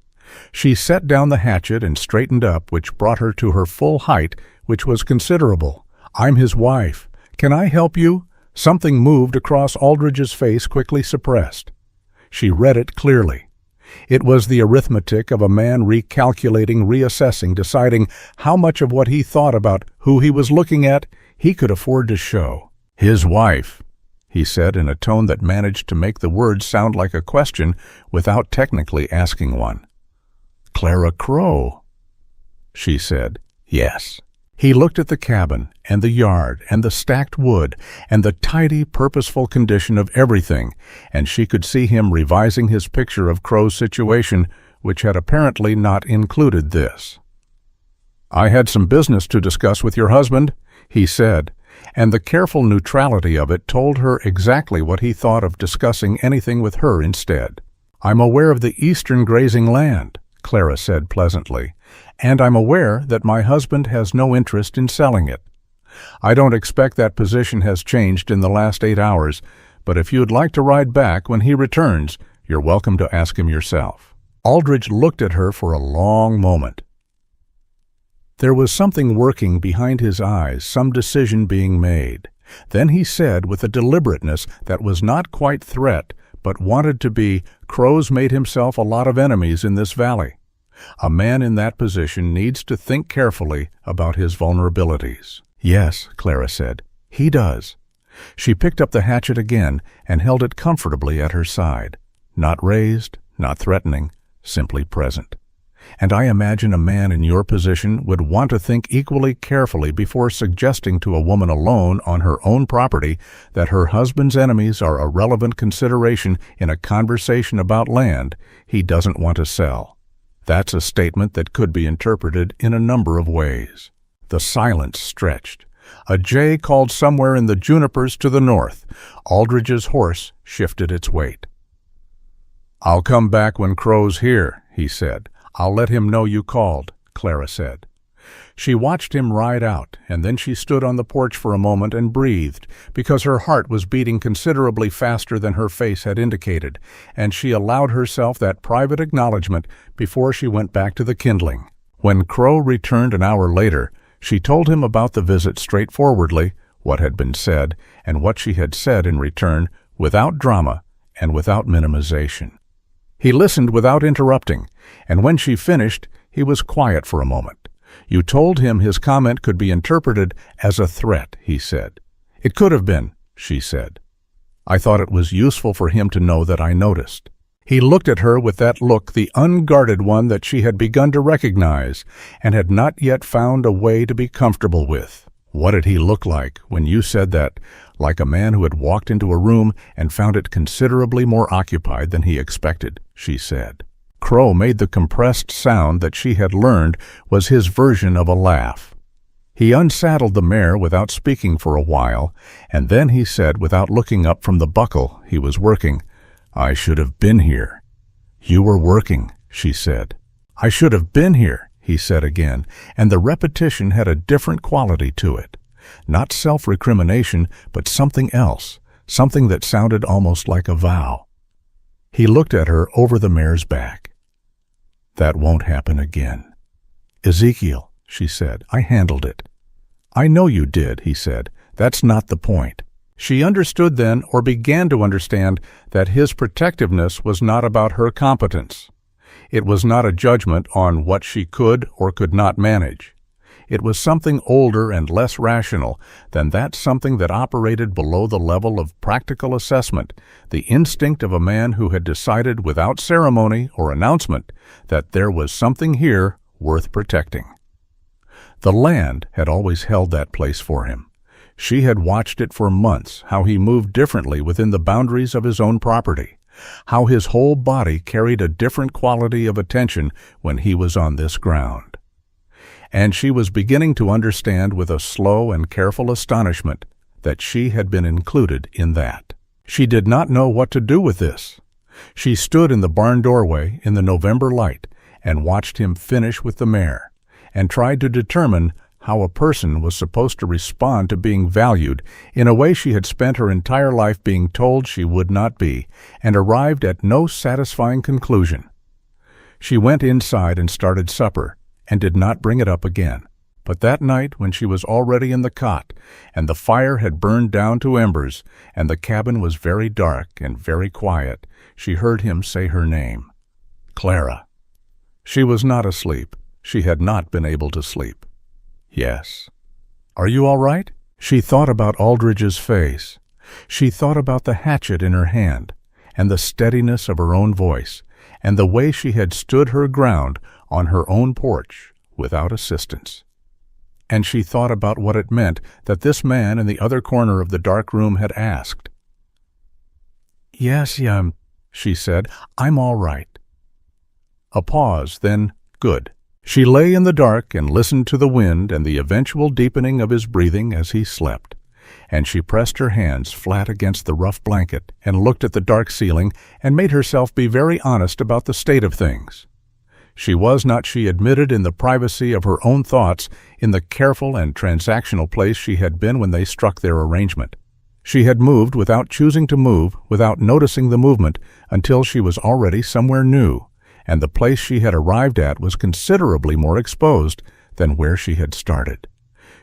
She set down the hatchet and straightened up, which brought her to her full height, which was considerable. "I'm his wife. Can I help you?" Something moved across Aldridge's face, quickly suppressed. She read it clearly. It was the arithmetic of a man recalculating, reassessing, deciding how much of what he thought about who he was looking at he could afford to show. "His wife," he said in a tone that managed to make the words sound like a question without technically asking one. "Clara Crowe," she said. "Yes." He looked at the cabin and the yard and the stacked wood and the tidy, purposeful condition of everything, and she could see him revising his picture of Crowe's situation, which had apparently not included this. "I had some business to discuss with your husband," he said, and the careful neutrality of it told her exactly what he thought of discussing anything with her instead. "I'm aware of the eastern grazing land," Clara said pleasantly, "and I'm aware that my husband has no interest in selling it. I don't expect that position has changed in the last 8 hours, but if you'd like to ride back when he returns, you're welcome to ask him yourself." Aldridge looked at her for a long moment. There was something working behind his eyes, some decision being made. Then he said with a deliberateness that was not quite threat, but wanted to be, "Crowe's made himself a lot of enemies in this valley. A man in that position needs to think carefully about his vulnerabilities." "Yes," Clara said, "he does." She picked up the hatchet again and held it comfortably at her side. Not raised, not threatening, simply present. "And I imagine a man in your position would want to think equally carefully before suggesting to a woman alone on her own property that her husband's enemies are a relevant consideration in a conversation about land he doesn't want to sell. That's a statement that could be interpreted in a number of ways." The silence stretched. A jay called somewhere in the junipers to the north. Aldridge's horse shifted its weight. "I'll come back when Crowe's here," he said. "I'll let him know you called," Clara said. She watched him ride out, and then she stood on the porch for a moment and breathed, because her heart was beating considerably faster than her face had indicated, and she allowed herself that private acknowledgment before she went back to the kindling. When Crowe returned an hour later, she told him about the visit straightforwardly, what had been said, and what she had said in return, without drama and without minimization. He listened without interrupting, and when she finished, he was quiet for a moment. "You told him his comment could be interpreted as a threat," he said. "It could have been," she said. "I thought it was useful for him to know that I noticed." He looked at her with that look, the unguarded one that she had begun to recognize and had not yet found a way to be comfortable with. "What did he look like when you said that? Like a man who had walked into a room and found it considerably more occupied than he expected," she said. Crowe made the compressed sound that she had learned was his version of a laugh. He unsaddled the mare without speaking for a while, and then he said, without looking up from the buckle he was working, "I should have been here." "You were working," she said. "I should have been here," he said again, and the repetition had a different quality to it. Not self-recrimination, but something else, something that sounded almost like a vow. He looked at her over the mare's back. "That won't happen again." "Ezekiel," she said, "I handled it." "I know you did," he said. "That's not the point." She understood then, or began to understand, that his protectiveness was not about her competence. It was not a judgment on what she could or could not manage. It was something older and less rational than that something that operated below the level of practical assessment, the instinct of a man who had decided without ceremony or announcement that there was something here worth protecting. The land had always held that place for him. She had watched it for months, how he moved differently within the boundaries of his own property, how his whole body carried a different quality of attention when he was on this ground. And she was beginning to understand with a slow and careful astonishment that she had been included in that. She did not know what to do with this. She stood in the barn doorway in the November light and watched him finish with the mare, and tried to determine how a person was supposed to respond to being valued in a way she had spent her entire life being told she would not be, and arrived at no satisfying conclusion. She went inside and started supper, and did not bring it up again. But that night, when she was already in the cot, and the fire had burned down to embers, and the cabin was very dark and very quiet, she heard him say her name, Clara. She was not asleep. She had not been able to sleep. Yes. Are you all right? She thought about Aldridge's face. She thought about the hatchet in her hand, and the steadiness of her own voice, and the way she had stood her ground on her own porch without assistance. And she thought about what it meant that this man in the other corner of the dark room had asked. Yes, she said, I'm all right. A pause, then, good. She lay in the dark and listened to the wind and the eventual deepening of his breathing as he slept, and she pressed her hands flat against the rough blanket and looked at the dark ceiling and made herself be very honest about the state of things. She was not, she admitted, in the privacy of her own thoughts, in the careful and transactional place she had been when they struck their arrangement. She had moved without choosing to move, without noticing the movement, until she was already somewhere new, and the place she had arrived at was considerably more exposed than where she had started.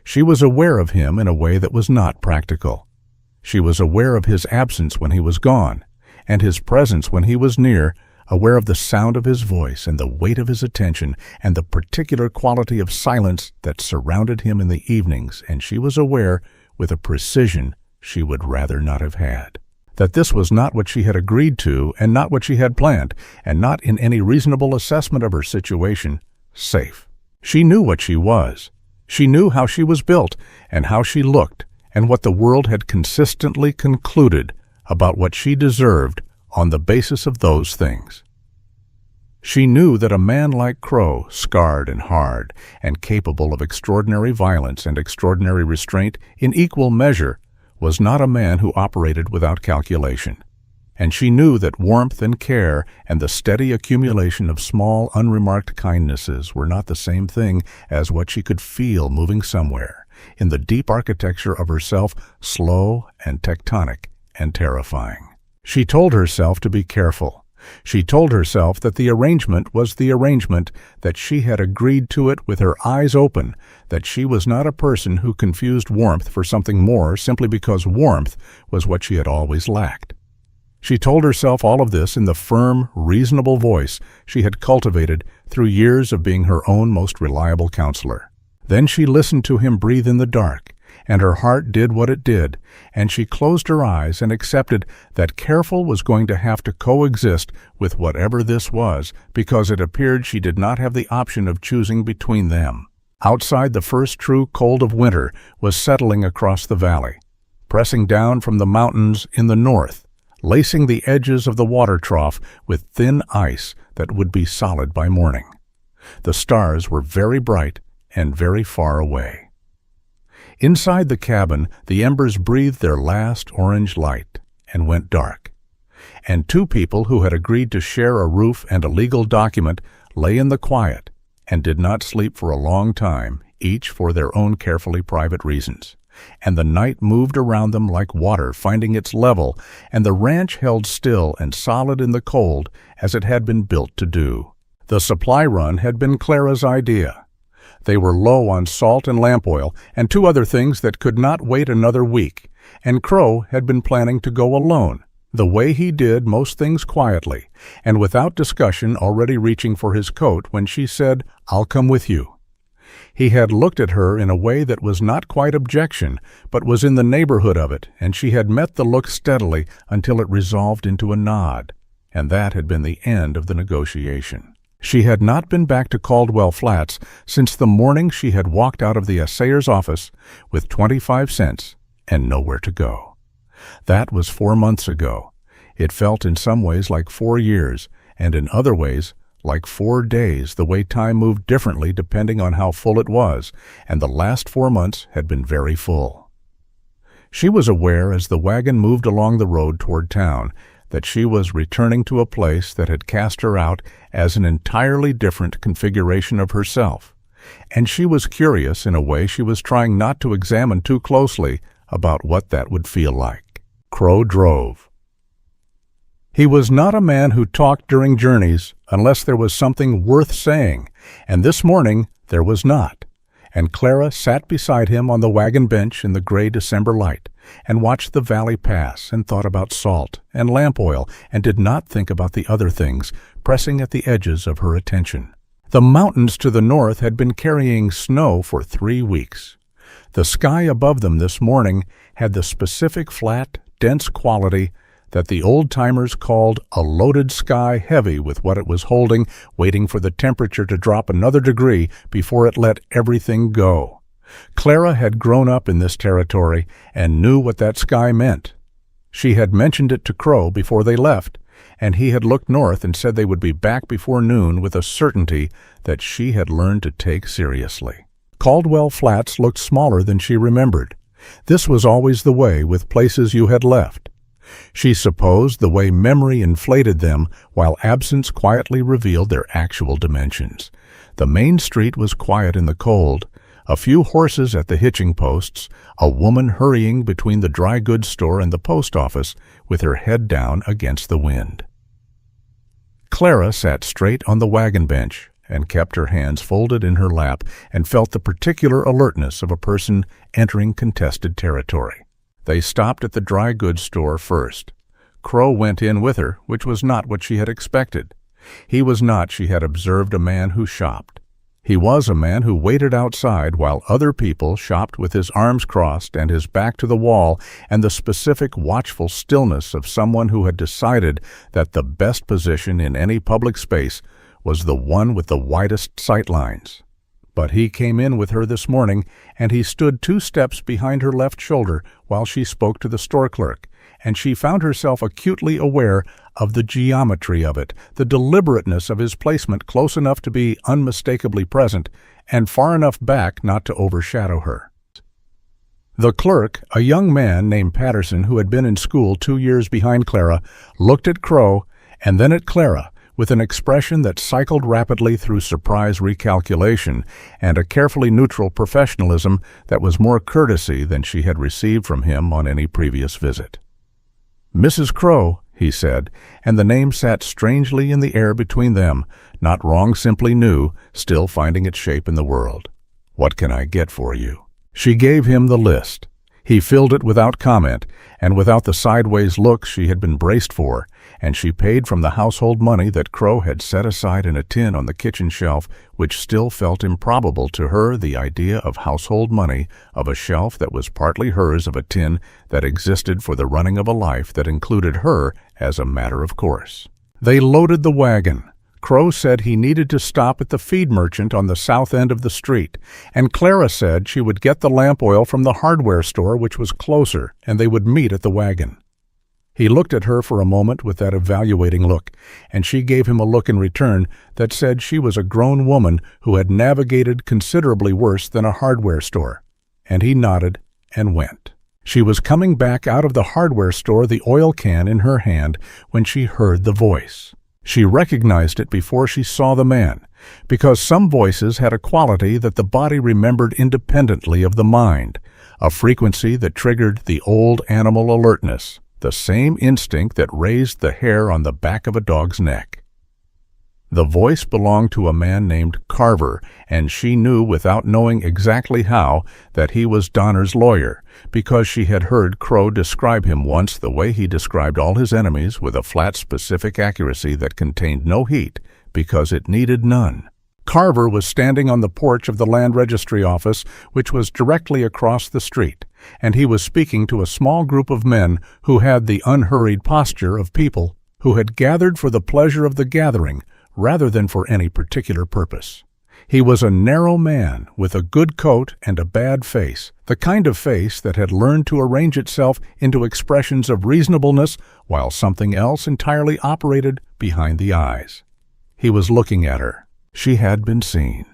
She was aware of him in a way that was not practical. She was aware of his absence when he was gone, and his presence when he was near, aware of the sound of his voice and the weight of his attention and the particular quality of silence that surrounded him in the evenings, and she was aware, with a precision she would rather not have had, that this was not what she had agreed to and not what she had planned, and not in any reasonable assessment of her situation, safe. She knew what she was. She knew how she was built and how she looked, and what the world had consistently concluded about what she deserved on the basis of those things. She knew that a man like Crowe, scarred and hard, and capable of extraordinary violence and extraordinary restraint in equal measure, was not a man who operated without calculation. And she knew that warmth and care and the steady accumulation of small, unremarked kindnesses were not the same thing as what she could feel moving somewhere, in the deep architecture of herself, slow and tectonic and terrifying. She told herself to be careful. She told herself that the arrangement was the arrangement, that she had agreed to it with her eyes open, that she was not a person who confused warmth for something more simply because warmth was what she had always lacked. She told herself all of this in the firm, reasonable voice she had cultivated through years of being her own most reliable counselor. Then she listened to him breathe in the dark, and her heart did what it did, and she closed her eyes and accepted that careful was going to have to coexist with whatever this was, because it appeared she did not have the option of choosing between them. Outside, the first true cold of winter was settling across the valley, pressing down from the mountains in the north, lacing the edges of the water trough with thin ice that would be solid by morning. The stars were very bright and very far away. Inside the cabin, the embers breathed their last orange light and went dark, and two people who had agreed to share a roof and a legal document lay in the quiet and did not sleep for a long time, each for their own carefully private reasons. And the night moved around them like water finding its level, and the ranch held still and solid in the cold as it had been built to do. The supply run had been Clara's idea. They were low on salt and lamp oil and two other things that could not wait another week, and Crowe had been planning to go alone, the way he did most things quietly, and without discussion, already reaching for his coat when she said, "I'll come with you." He had looked at her in a way that was not quite objection, but was in the neighborhood of it, and she had met the look steadily until it resolved into a nod, and that had been the end of the negotiation. She had not been back to Caldwell Flats since the morning she had walked out of the assayer's office with 25 cents and nowhere to go. That was 4 months ago, It felt in some ways like 4 years, and in other ways like 4 days, the way time moved differently depending on how full it was, and the last 4 months had been very full. She was aware as the wagon moved along the road toward town that she was returning to a place that had cast her out as an entirely different configuration of herself, and she was curious in a way she was trying not to examine too closely about what that would feel like. Crowe drove. He was not a man who talked during journeys unless there was something worth saying, and this morning there was not, and Clara sat beside him on the wagon bench in the gray December light and watched the valley pass and thought about salt and lamp oil and did not think about the other things pressing at the edges of her attention. The mountains to the north had been carrying snow for 3 weeks. The sky above them this morning had the specific flat, dense quality that the old-timers called a loaded sky, heavy with what it was holding, waiting for the temperature to drop another degree before it let everything go. Clara had grown up in this territory and knew what that sky meant. She had mentioned it to Crowe before they left, and he had looked north and said they would be back before noon with a certainty that she had learned to take seriously. Caldwell Flats looked smaller than she remembered. This was always the way with places you had left. She supposed the way memory inflated them while absence quietly revealed their actual dimensions. The main street was quiet in the cold, a few horses at the hitching posts, a woman hurrying between the dry goods store and the post office with her head down against the wind. Clara sat straight on the wagon bench and kept her hands folded in her lap and felt the particular alertness of a person entering contested territory. They stopped at the dry goods store first. Crowe went in with her, which was not what she had expected. He was not, she had observed, a man who shopped. He was a man who waited outside while other people shopped with his arms crossed and his back to the wall and the specific watchful stillness of someone who had decided that the best position in any public space was the one with the widest sight lines. But he came in with her this morning, and he stood 2 steps behind her left shoulder while she spoke to the store clerk, and she found herself acutely aware of the geometry of it, the deliberateness of his placement close enough to be unmistakably present, and far enough back not to overshadow her. The clerk, a young man named Patterson who had been in school 2 years behind Clara, looked at Crowe and then at Clara, with an expression that cycled rapidly through surprise recalculation and a carefully neutral professionalism that was more courtesy than she had received from him on any previous visit. "Mrs. Crowe," he said, and the name sat strangely in the air between them, not wrong, simply new, still finding its shape in the world. "What can I get for you?" She gave him the list. He filled it without comment, and without the sideways look she had been braced for, and she paid from the household money that Crowe had set aside in a tin on the kitchen shelf, which still felt improbable to her, the idea of household money, of a shelf that was partly hers, of a tin that existed for the running of a life that included her as a matter of course. They loaded the wagon. Crowe said he needed to stop at the feed merchant on the south end of the street, and Clara said she would get the lamp oil from the hardware store, which was closer, and they would meet at the wagon. He looked at her for a moment with that evaluating look, and she gave him a look in return that said she was a grown woman who had navigated considerably worse than a hardware store, and he nodded and went. She was coming back out of the hardware store, the oil can in her hand, when she heard the voice. She recognized it before she saw the man, because some voices had a quality that the body remembered independently of the mind, a frequency that triggered the old animal alertness, the same instinct that raised the hair on the back of a dog's neck. The voice belonged to a man named Carver, and she knew without knowing exactly how that he was Donner's lawyer, because she had heard Crowe describe him once the way he described all his enemies, with a flat specific accuracy that contained no heat, because it needed none. Carver was standing on the porch of the land registry office, which was directly across the street, and he was speaking to a small group of men who had the unhurried posture of people who had gathered for the pleasure of the gathering, rather than for any particular purpose. He was a narrow man with a good coat and a bad face, the kind of face that had learned to arrange itself into expressions of reasonableness while something else entirely operated behind the eyes. He was looking at her. She had been seen.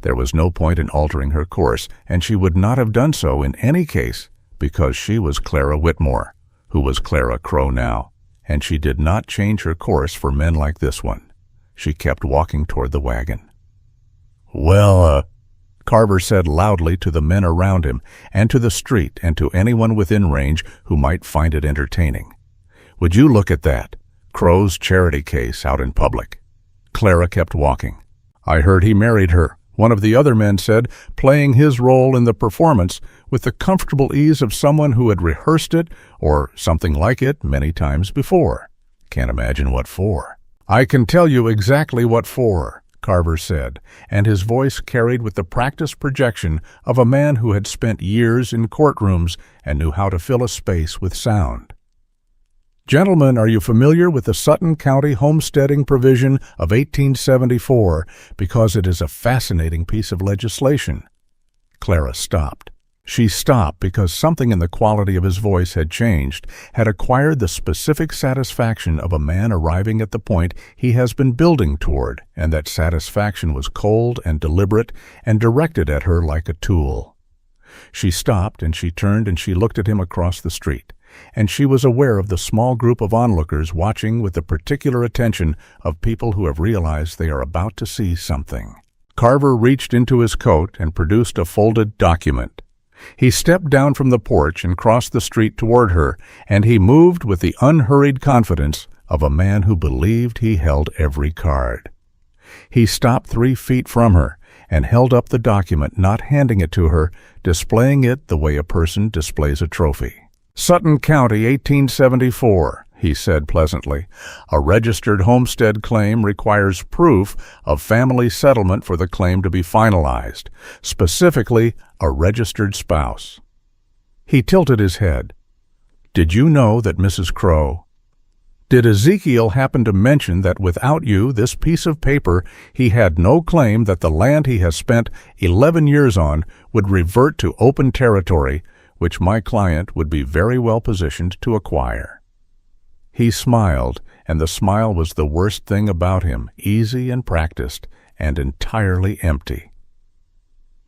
There was no point in altering her course, and she would not have done so in any case, because she was Clara Whitmore, who was Ezekiel Crowe now, and she did not change her course for men like this one. She kept walking toward the wagon. "Well, Carver said loudly to the men around him and to the street and to anyone within range who might find it entertaining. "Would you look at that? Crowe's charity case out in public." Clara kept walking. "I heard he married her," one of the other men said, playing his role in the performance with the comfortable ease of someone who had rehearsed it or something like it many times before. "Can't imagine what for." "I can tell you exactly what for," Carver said, and his voice carried with the practiced projection of a man who had spent years in courtrooms and knew how to fill a space with sound. "Gentlemen, are you familiar with the Sutton County homesteading provision of 1874, because it is a fascinating piece of legislation?" Clara stopped. She stopped because something in the quality of his voice had changed, had acquired the specific satisfaction of a man arriving at the point he has been building toward, and that satisfaction was cold and deliberate and directed at her like a tool. She stopped, and she turned, and she looked at him across the street, and she was aware of the small group of onlookers watching with the particular attention of people who have realized they are about to see something. Carver reached into his coat and produced a folded document. He stepped down from the porch and crossed the street toward her, and he moved with the unhurried confidence of a man who believed he held every card. He stopped 3 feet from her and held up the document, not handing it to her, displaying it the way a person displays a trophy. "Sutton County, 1874, he said pleasantly. "A registered homestead claim requires proof of family settlement for the claim to be finalized, specifically a registered spouse." He tilted his head. "Did you know that, Mrs. Crowe? Did Ezekiel happen to mention that without you, this piece of paper, he had no claim that the land he has spent 11 years on would revert to open territory, which my client would be very well positioned to acquire?" He smiled, and the smile was the worst thing about him, easy and practiced, and entirely empty.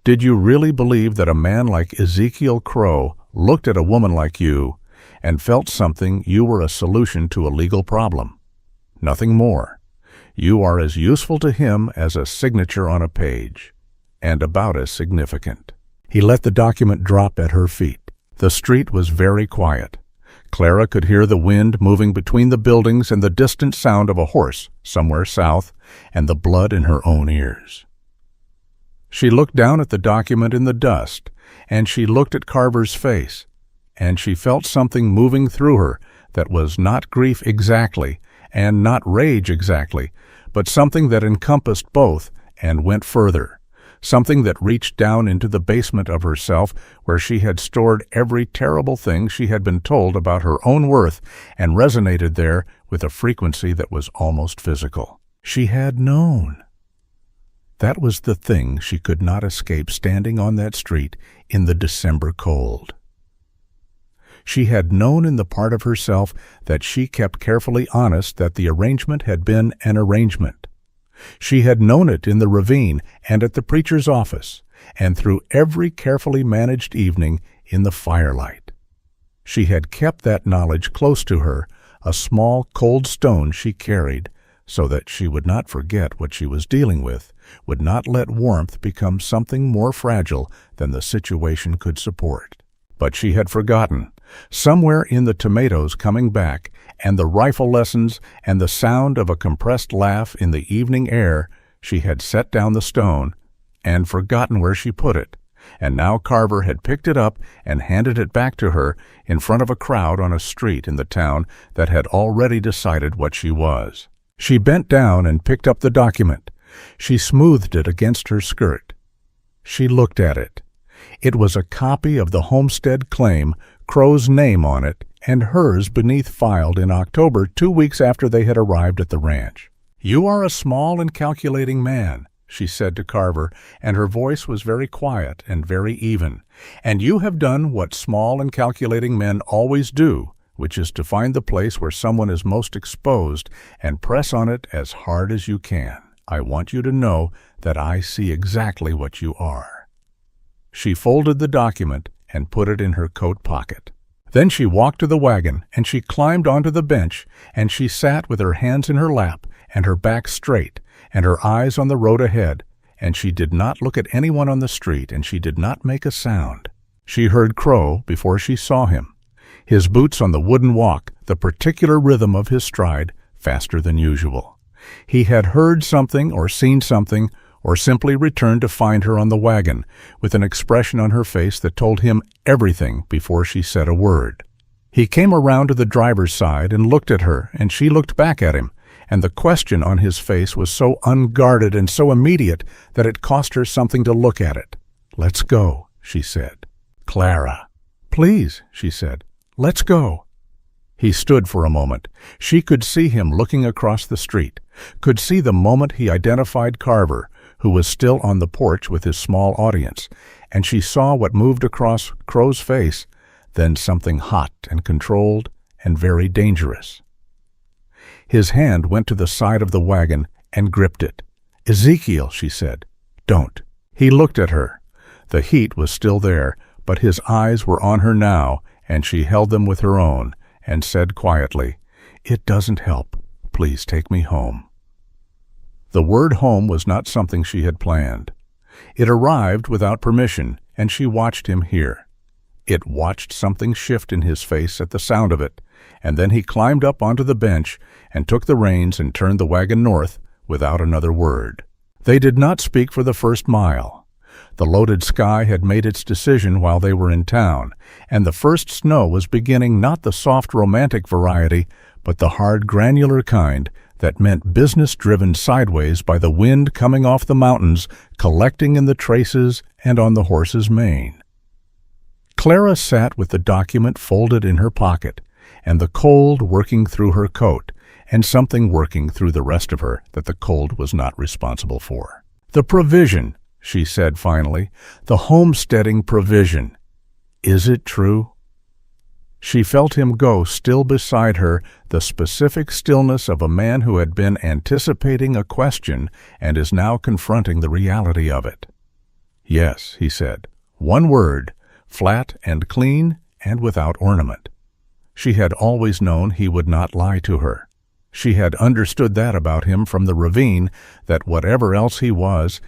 "Did you really believe that a man like Ezekiel Crowe looked at a woman like you and felt something you were a solution to a legal problem? Nothing more. You are as useful to him as a signature on a page, and about as significant." He let the document drop at her feet. The street was very quiet. Clara could hear the wind moving between the buildings and the distant sound of a horse somewhere south, and the blood in her own ears. She looked down at the document in the dust, and she looked at Carver's face, and she felt something moving through her that was not grief exactly, and not rage exactly, but something that encompassed both and went further. Something that reached down into the basement of herself, where she had stored every terrible thing she had been told about her own worth, and resonated there with a frequency that was almost physical. She had known. That was the thing she could not escape standing on that street in the December cold. She had known in the part of herself that she kept carefully honest that the arrangement had been an arrangement. She had known it in the ravine and at the preacher's office, and through every carefully managed evening in the firelight. She had kept that knowledge close to her, a small cold stone she carried, so that she would not forget what she was dealing with, would not let warmth become something more fragile than the situation could support. But she had forgotten. Somewhere in the tomatoes coming back, and the rifle lessons, and the sound of a compressed laugh in the evening air, she had set down the stone, and forgotten where she put it, and now Carver had picked it up and handed it back to her in front of a crowd on a street in the town that had already decided what she was. She bent down and picked up the document. She smoothed it against her skirt. She looked at it. It was a copy of the homestead claim, Crowe's name on it, and hers beneath, filed in October, 2 weeks after they had arrived at the ranch. "You are a small and calculating man," she said to Carver, and her voice was very quiet and very even. "And you have done what small and calculating men always do, which is to find the place where someone is most exposed and press on it as hard as you can. I want you to know that I see exactly what you are." She folded the document and put it in her coat pocket. Then she walked to the wagon, and she climbed onto the bench, and she sat with her hands in her lap and her back straight and her eyes on the road ahead, and she did not look at anyone on the street, and she did not make a sound. She heard Crowe before she saw him, his boots on the wooden walk, the particular rhythm of his stride, faster than usual. He had heard something or seen something, or simply returned to find her on the wagon, with an expression on her face that told him everything before she said a word. He came around to the driver's side and looked at her, and she looked back at him, and the question on his face was so unguarded and so immediate that it cost her something to look at it. "Let's go," she said. "Clara." "Please," she said. "Let's go." He stood for a moment. She could see him looking across the street, could see the moment he identified Carver, who was still on the porch with his small audience, and she saw what moved across Crowe's face, then something hot and controlled and very dangerous. His hand went to the side of the wagon and gripped it. "Ezekiel," she said, "don't." He looked at her. The heat was still there, but his eyes were on her now, and she held them with her own and said quietly, "It doesn't help. Please take me home." The word home was not something she had planned. It arrived without permission, and she watched him hear. It watched something shift in his face at the sound of it, and then he climbed up onto the bench and took the reins and turned the wagon north without another word. They did not speak for the first mile. The loaded sky had made its decision while they were in town, and the first snow was beginning, not the soft romantic variety, but the hard granular kind that meant business driven sideways by the wind coming off the mountains, collecting in the traces and on the horse's mane. Clara sat with the document folded in her pocket, and the cold working through her coat, and something working through the rest of her that the cold was not responsible for. "The provision," she said finally, "the homesteading provision. Is it true?" She felt him go still beside her, the specific stillness of a man who had been anticipating a question and is now confronting the reality of it. "Yes," he said. One word, flat and clean and without ornament. She had always known he would not lie to her. She had understood that about him from the ravine, that whatever else he was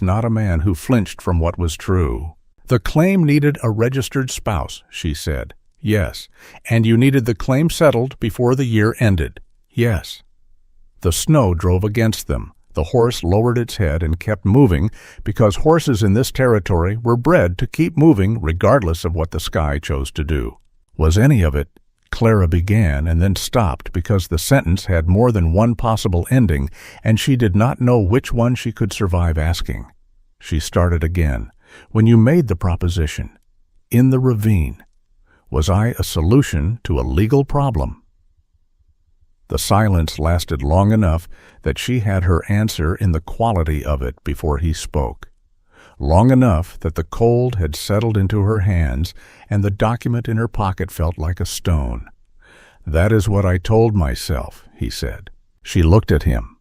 not a man who flinched from what was true. "The claim needed a registered spouse," she said. "Yes." "And you needed the claim settled before the year ended." "Yes." The snow drove against them. The horse lowered its head and kept moving, because horses in this territory were bred to keep moving regardless of what the sky chose to do. "Was any of it—" Clara began and then stopped because the sentence had more than one possible ending, and she did not know which one she could survive asking. She started again. "When you made the proposition, in the ravine, was I a solution to a legal problem?" The silence lasted long enough that she had her answer in the quality of it before he spoke. Long enough that the cold had settled into her hands and the document in her pocket felt like a stone. "That is what I told myself," he said. She looked at him.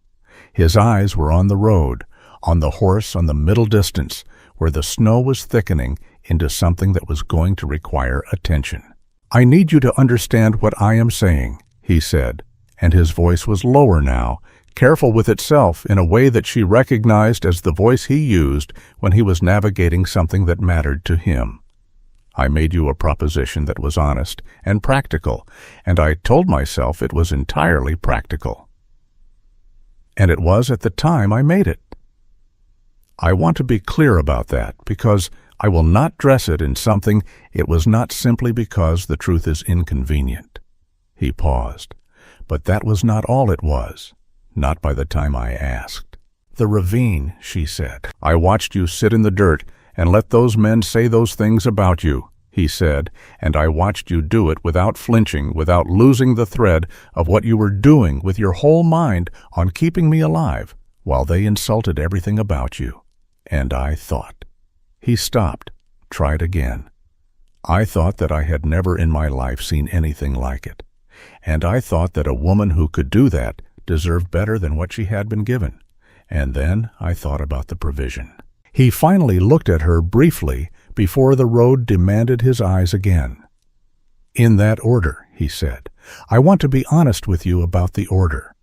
His eyes were on the road, on the horse on the middle distance, where the snow was thickening into something that was going to require attention. "I need you to understand what I am saying," he said, and his voice was lower now, careful with itself in a way that she recognized as the voice he used when he was navigating something that mattered to him. "I made you a proposition that was honest and practical, and I told myself it was entirely practical. And it was at the time I made it. I want to be clear about that, because I will not dress it in something. It was not simply because the truth is inconvenient." He paused. "But that was not all it was. Not by the time I asked." "The ravine," she said. "I watched you sit in the dirt and let those men say those things about you," he said, "and I watched you do it without flinching, without losing the thread of what you were doing with your whole mind on keeping me alive, while they insulted everything about you. And I thought." He stopped, tried again. "I thought that I had never in my life seen anything like it. And I thought that a woman who could do that deserved better than what she had been given. And then I thought about the provision." He finally looked at her briefly before the road demanded his eyes again. "In that order," he said. "I want to be honest with you about the order."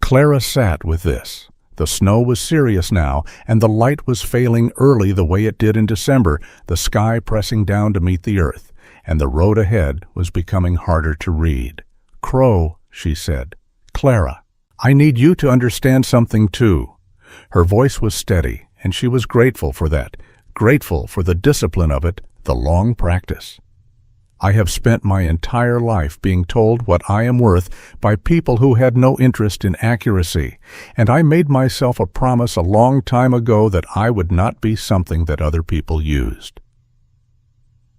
Clara sat with this. The snow was serious now, and the light was failing early the way it did in December, the sky pressing down to meet the earth, and the road ahead was becoming harder to read. "Crowe," she said. "Clara, I need you to understand something too." Her voice was steady, and she was grateful for that, grateful for the discipline of it, the long practice. "I have spent my entire life being told what I am worth by people who had no interest in accuracy, and I made myself a promise a long time ago that I would not be something that other people used.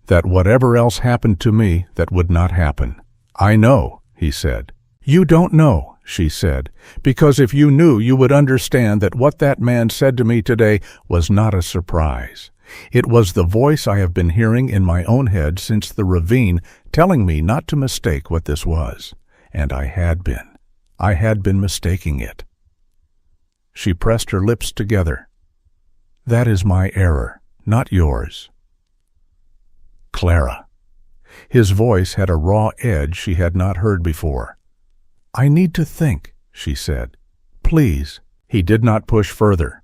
That whatever else happened to me, that would not happen." "I know," he said. "You don't know," she said, "because if you knew, you would understand that what that man said to me today was not a surprise. It was the voice I have been hearing in my own head since the ravine, telling me not to mistake what this was. And I had been. I had been mistaking it." She pressed her lips together. "That is my error, not yours." "Clara." His voice had a raw edge she had not heard before. "I need to think," she said. "Please." He did not push further.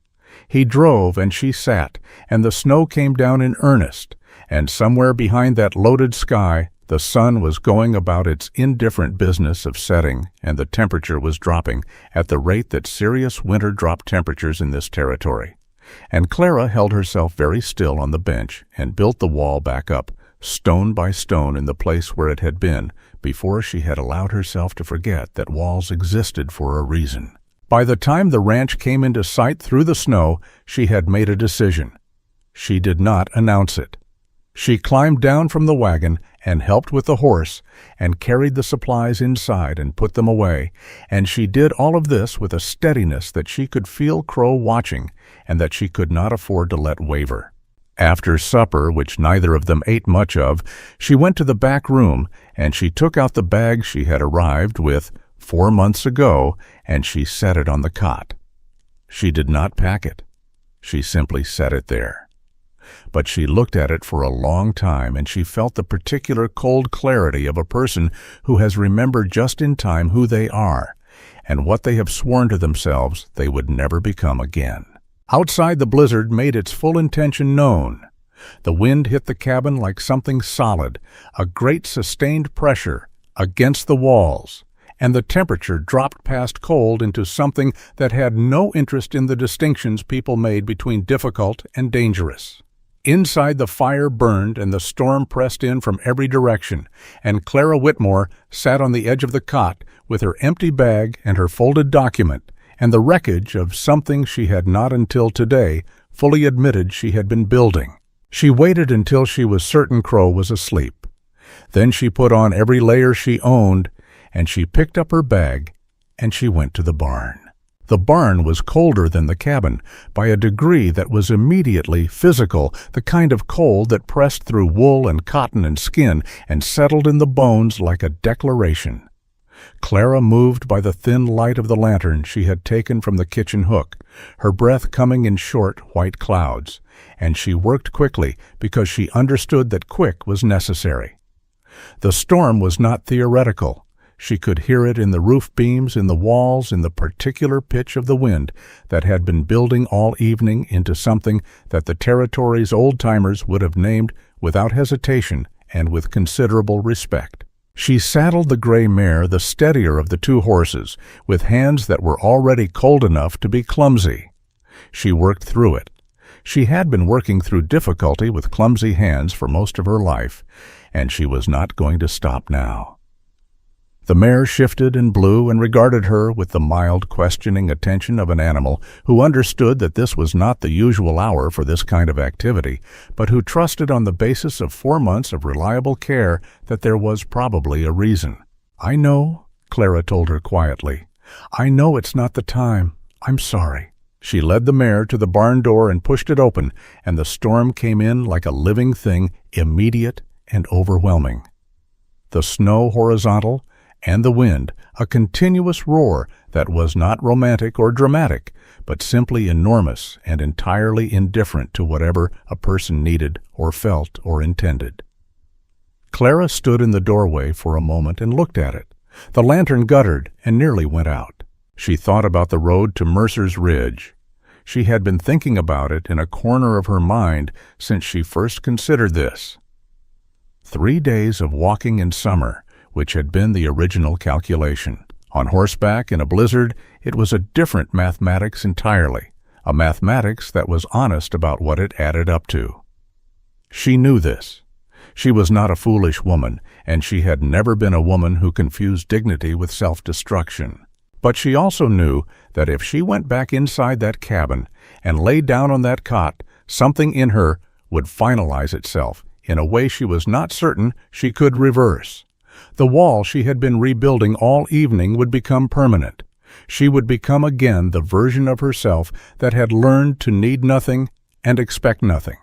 He drove and she sat, and the snow came down in earnest, and somewhere behind that loaded sky the sun was going about its indifferent business of setting, and the temperature was dropping at the rate that serious winter drop temperatures in this territory. And Clara held herself very still on the bench and built the wall back up, stone by stone, in the place where it had been, before she had allowed herself to forget that walls existed for a reason. By the time the ranch came into sight through the snow, she had made a decision. She did not announce it. She climbed down from the wagon and helped with the horse and carried the supplies inside and put them away, and she did all of this with a steadiness that she could feel Crowe watching and that she could not afford to let waver. After supper, which neither of them ate much of, she went to the back room and she took out the bag she had arrived with 4 months ago, and she set it on the cot. She did not pack it. She simply set it there. But she looked at it for a long time, and she felt the particular cold clarity of a person who has remembered just in time who they are, and what they have sworn to themselves they would never become again. Outside, the blizzard made its full intention known. The wind hit the cabin like something solid, a great sustained pressure against the walls, and the temperature dropped past cold into something that had no interest in the distinctions people made between difficult and dangerous. Inside, the fire burned and the storm pressed in from every direction, and Clara Whitmore sat on the edge of the cot with her empty bag and her folded document, and the wreckage of something she had not until today fully admitted she had been building. She waited until she was certain Crowe was asleep. Then she put on every layer she owned, and she picked up her bag, and she went to the barn. The barn was colder than the cabin by a degree that was immediately physical, the kind of cold that pressed through wool and cotton and skin and settled in the bones like a declaration. Clara moved by the thin light of the lantern she had taken from the kitchen hook, her breath coming in short white clouds, and she worked quickly because she understood that quick was necessary. The storm was not theoretical. She could hear it in the roof beams, in the walls, in the particular pitch of the wind that had been building all evening into something that the territory's old-timers would have named without hesitation and with considerable respect. She saddled the gray mare, the steadier of the two horses, with hands that were already cold enough to be clumsy. She worked through it. She had been working through difficulty with clumsy hands for most of her life, and she was not going to stop now. The mare shifted and blew and regarded her with the mild, questioning attention of an animal who understood that this was not the usual hour for this kind of activity, but who trusted on the basis of 4 months of reliable care that there was probably a reason. "I know," Clara told her quietly. "I know it's not the time. I'm sorry." She led the mare to the barn door and pushed it open, and the storm came in like a living thing, immediate and overwhelming. The snow horizontal, and the wind, a continuous roar that was not romantic or dramatic, but simply enormous and entirely indifferent to whatever a person needed or felt or intended. Clara stood in the doorway for a moment and looked at it. The lantern guttered and nearly went out. She thought about the road to Mercer's Ridge. She had been thinking about it in a corner of her mind since she first considered this. 3 days of walking in summer, which had been the original calculation. On horseback in a blizzard, it was a different mathematics entirely, a mathematics that was honest about what it added up to. She knew this. She was not a foolish woman, and she had never been a woman who confused dignity with self-destruction. But she also knew that if she went back inside that cabin and lay down on that cot, something in her would finalize itself in a way she was not certain she could reverse. The wall she had been rebuilding all evening would become permanent. She would become again the version of herself that had learned to need nothing and expect nothing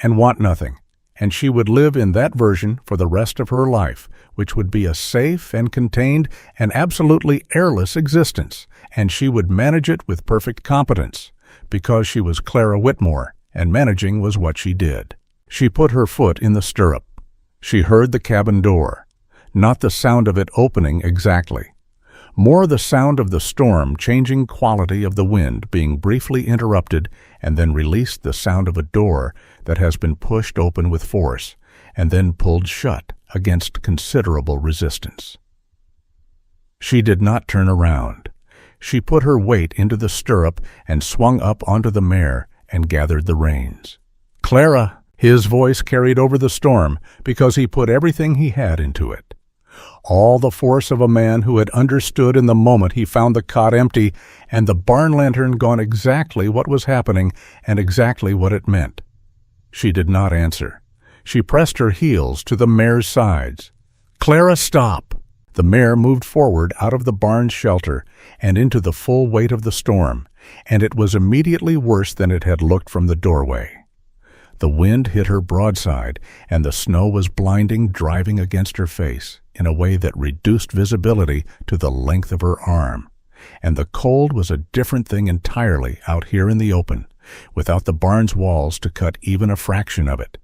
and want nothing, and she would live in that version for the rest of her life, which would be a safe and contained and absolutely airless existence, and she would manage it with perfect competence, because she was Clara Whitmore, and managing was what she did. She put her foot in the stirrup. She heard the cabin door, not the sound of it opening exactly, more the sound of the storm changing quality of the wind being briefly interrupted and then released the sound of a door that has been pushed open with force and then pulled shut against considerable resistance. She did not turn around. She put her weight into the stirrup and swung up onto the mare and gathered the reins. "Clara!" His voice carried over the storm because he put everything he had into it. All the force of a man who had understood in the moment he found the cot empty and the barn lantern gone exactly what was happening and exactly what it meant. She did not answer. She pressed her heels to the mare's sides. "Clara, stop!" The mare moved forward out of the barn's shelter and into the full weight of the storm, and it was immediately worse than it had looked from the doorway. The wind hit her broadside, and the snow was blinding, driving against her face in a way that reduced visibility to the length of her arm. And the cold was a different thing entirely out here in the open, without the barn's walls to cut even a fraction of it.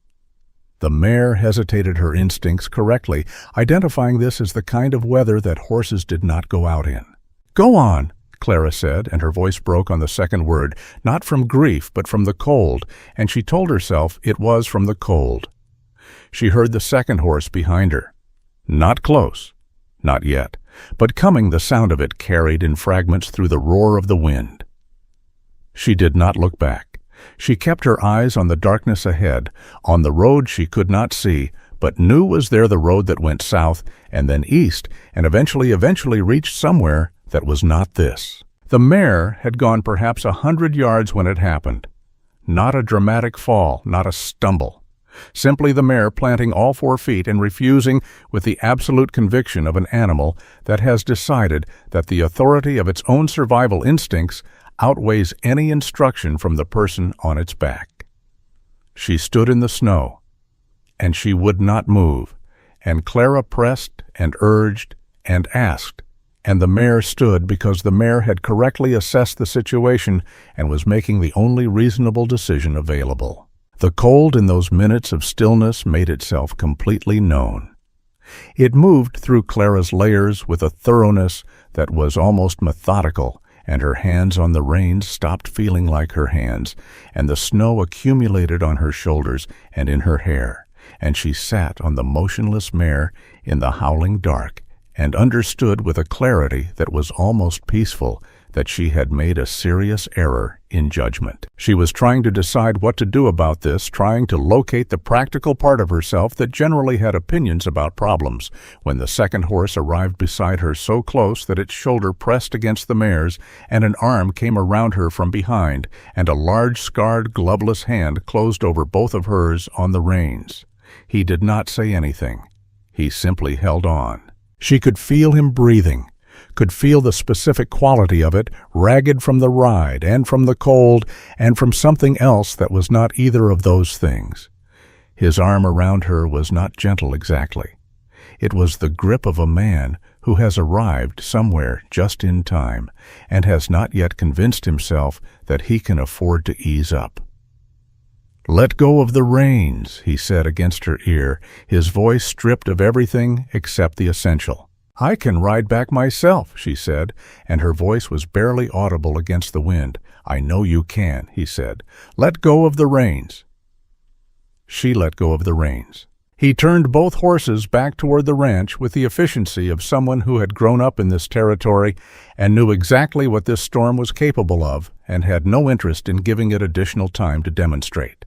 The mare hesitated her instincts correctly, identifying this as the kind of weather that horses did not go out in. "Go on," Clara said, and her voice broke on the second word, not from grief but from the cold, and she told herself it was from the cold. She heard the second horse behind her. Not close, not yet, but coming, the sound of it carried in fragments through the roar of the wind. She did not look back. She kept her eyes on the darkness ahead, on the road she could not see, but knew was there the road that went south and then east and eventually reached somewhere that was not this. The mare had gone perhaps 100 yards when it happened. Not a dramatic fall, not a stumble. Simply the mare planting all 4 feet and refusing, with the absolute conviction of an animal that has decided that the authority of its own survival instincts outweighs any instruction from the person on its back. She stood in the snow, and she would not move, and Clara pressed and urged and asked, and the mare stood because the mare had correctly assessed the situation and was making the only reasonable decision available. The cold in those minutes of stillness made itself completely known. It moved through Clara's layers with a thoroughness that was almost methodical, and her hands on the reins stopped feeling like her hands, and the snow accumulated on her shoulders and in her hair, and she sat on the motionless mare in the howling dark, and understood with a clarity that was almost peaceful that she had made a serious error in judgment. She was trying to decide what to do about this, trying to locate the practical part of herself that generally had opinions about problems, when the second horse arrived beside her so close that its shoulder pressed against the mare's, and an arm came around her from behind, and a large, scarred, gloveless hand closed over both of hers on the reins. He did not say anything. He simply held on. She could feel him breathing, could feel the specific quality of it, ragged from the ride and from the cold and from something else that was not either of those things. His arm around her was not gentle exactly. It was the grip of a man who has arrived somewhere just in time and has not yet convinced himself that he can afford to ease up. "Let go of the reins," he said against her ear, his voice stripped of everything except the essential. "I can ride back myself," she said, and her voice was barely audible against the wind. "I know you can," he said. "Let go of the reins." She let go of the reins. He turned both horses back toward the ranch with the efficiency of someone who had grown up in this territory and knew exactly what this storm was capable of and had no interest in giving it additional time to demonstrate.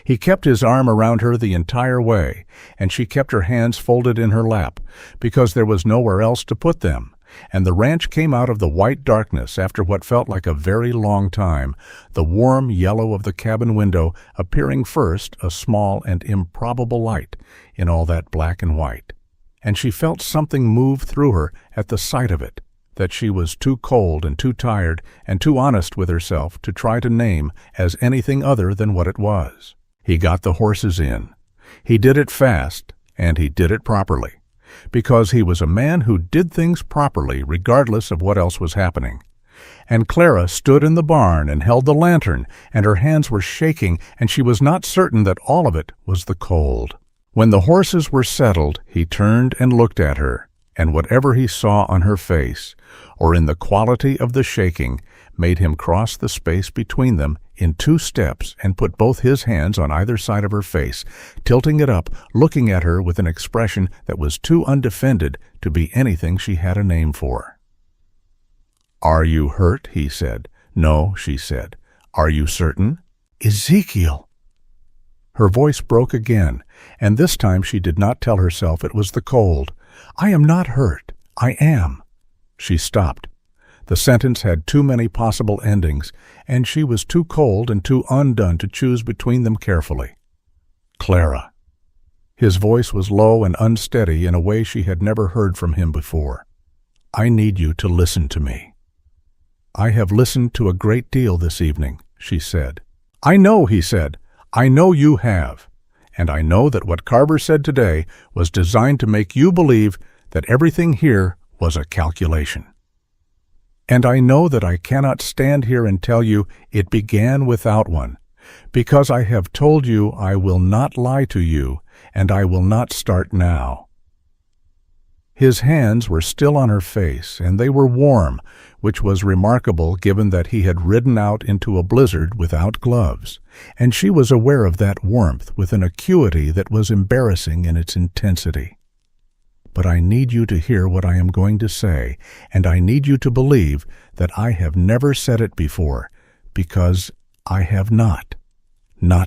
He kept his arm around her the entire way, and she kept her hands folded in her lap, because there was nowhere else to put them, and the ranch came out of the white darkness after what felt like a very long time, the warm yellow of the cabin window appearing first a small and improbable light in all that black and white. And she felt something move through her at the sight of it, that she was too cold and too tired and too honest with herself to try to name as anything other than what it was. He got the horses in. He did it fast, and he did it properly, because he was a man who did things properly regardless of what else was happening. And Clara stood in the barn and held the lantern, and her hands were shaking, and she was not certain that all of it was the cold. When the horses were settled, he turned and looked at her, and whatever he saw on her face, or in the quality of the shaking, made him cross the space between them in 2 steps and put both his hands on either side of her face, tilting it up, looking at her with an expression that was too undefended to be anything she had a name for. "Are you hurt?" he said. "No," she said. "Are you certain?" "Ezekiel!" Her voice broke again, and this time she did not tell herself it was the cold. "I am not hurt. I am." She stopped. The sentence had too many possible endings, and she was too cold and too undone to choose between them carefully. "Clara." His voice was low and unsteady in a way she had never heard from him before. "I need you to listen to me." "I have listened to a great deal this evening," she said. "I know," he said. "I know you have. And I know that what Carver said today was designed to make you believe that everything here was a calculation. And I know that I cannot stand here and tell you it began without one, because I have told you I will not lie to you, and I will not start now." His hands were still on her face, and they were warm, which was remarkable given that he had ridden out into a blizzard without gloves, and she was aware of that warmth with an acuity that was embarrassing in its intensity. "But I need you to hear what I am going to say, and I need you to believe that I have never said it before, because I have not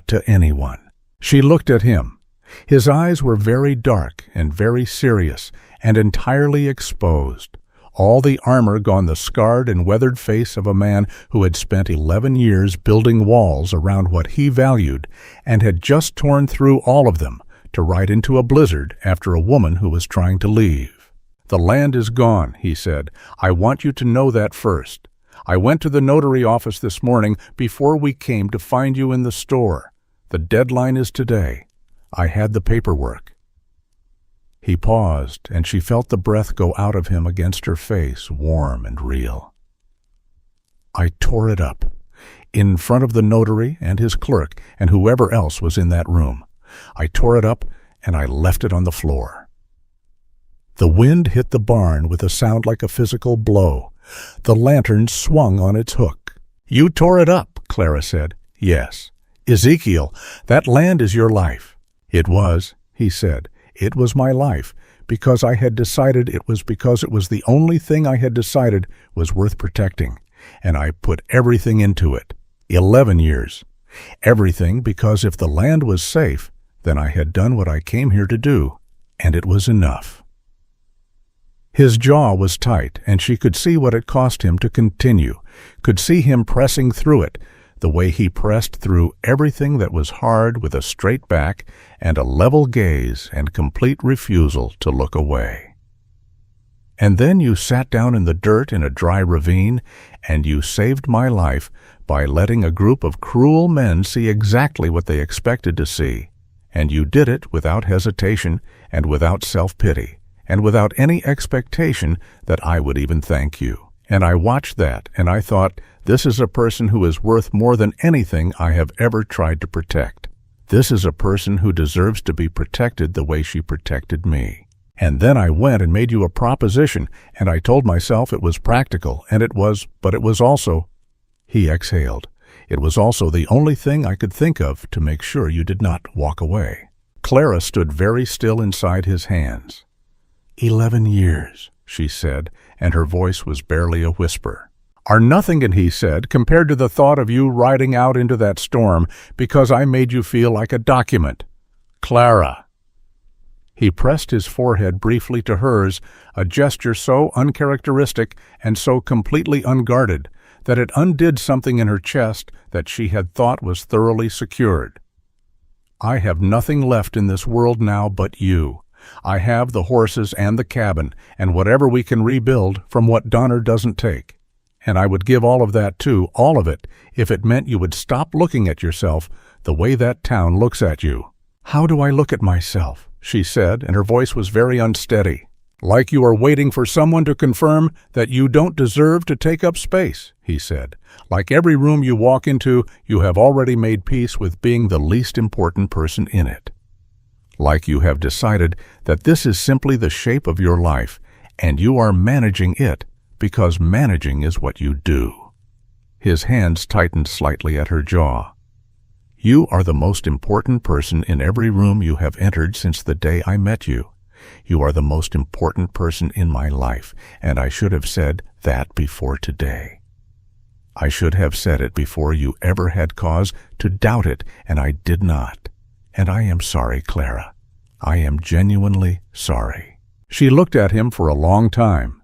to anyone." She looked at him. His eyes were very dark and very serious and entirely exposed, all the armor gone the scarred and weathered face of a man who had spent 11 years building walls around what he valued and had just torn through all of them to ride into a blizzard after a woman who was trying to leave. "The land is gone," he said. "I want you to know that first. I went to the notary office this morning before we came to find you in the store. The deadline is today. I had the paperwork." He paused, and she felt the breath go out of him against her face, warm and real. "I tore it up, in front of the notary and his clerk and whoever else was in that room. I tore it up, and I left it on the floor." The wind hit the barn with a sound like a physical blow. The lantern swung on its hook. "You tore it up," Clara said. "Yes." "Ezekiel, that land is your life." "It was," he said. "It was my life, because I had decided it was because it was the only thing I had decided was worth protecting, and I put everything into it. 11 years. Everything, because if the land was safe, then I had done what I came here to do, and it was enough." His jaw was tight, and she could see what it cost him to continue, could see him pressing through it, the way he pressed through everything that was hard with a straight back and a level gaze and complete refusal to look away. And then you sat down in the dirt in a dry ravine, and you saved my life by letting a group of cruel men see exactly what they expected to see. And you did it without hesitation and without self-pity, and without any expectation that I would even thank you. And I watched that, and I thought, this is a person who is worth more than anything I have ever tried to protect. This is a person who deserves to be protected the way she protected me. And then I went and made you a proposition, and I told myself it was practical, and it was, but it was also—" He exhaled. "It was also the only thing I could think of to make sure you did not walk away." Clara stood very still inside his hands. 11 years, she said, and her voice was barely a whisper. "Are nothing," and he said, "compared to the thought of you riding out into that storm because I made you feel like a document. Clara." He pressed his forehead briefly to hers, a gesture so uncharacteristic and so completely unguarded that it undid something in her chest that she had thought was thoroughly secured. "I have nothing left in this world now but you. I have the horses and the cabin, and whatever we can rebuild from what Donner doesn't take. And I would give all of that too, all of it, if it meant you would stop looking at yourself the way that town looks at you." "How do I look at myself?" she said, and her voice was very unsteady. "Like you are waiting for someone to confirm that you don't deserve to take up space," he said. "Like every room you walk into, you have already made peace with being the least important person in it. Like you have decided that this is simply the shape of your life, and you are managing it, because managing is what you do." His hands tightened slightly at her jaw. "You are the most important person in every room you have entered since the day I met you. You are the most important person in my life, and I should have said that before today. I should have said it before you ever had cause to doubt it, and I did not. And I am sorry, Clara. I am genuinely sorry." She looked at him for a long time.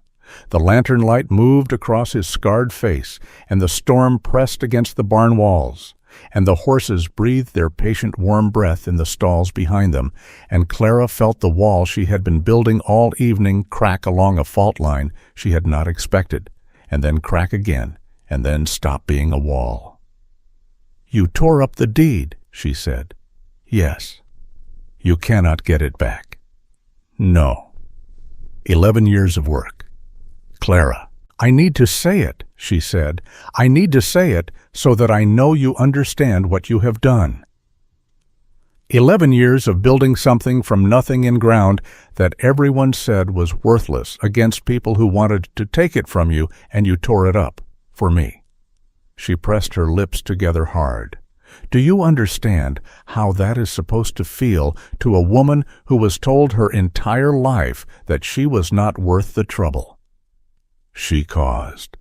The lantern light moved across his scarred face, and the storm pressed against the barn walls, and the horses breathed their patient warm breath in the stalls behind them, and Clara felt the wall she had been building all evening crack along a fault line she had not expected, and then crack again, and then stop being a wall. "You tore up the deed," she said. "Yes." "You cannot get it back." "No." 11 years of work. "Clara, I need to say it," she said. "I need to say it so that I know you understand what you have done. 11 years of building something from nothing in ground that everyone said was worthless against people who wanted to take it from you, and you tore it up, for me." She pressed her lips together hard. "Do you understand how that is supposed to feel to a woman who was told her entire life that she was not worth the trouble?" She paused.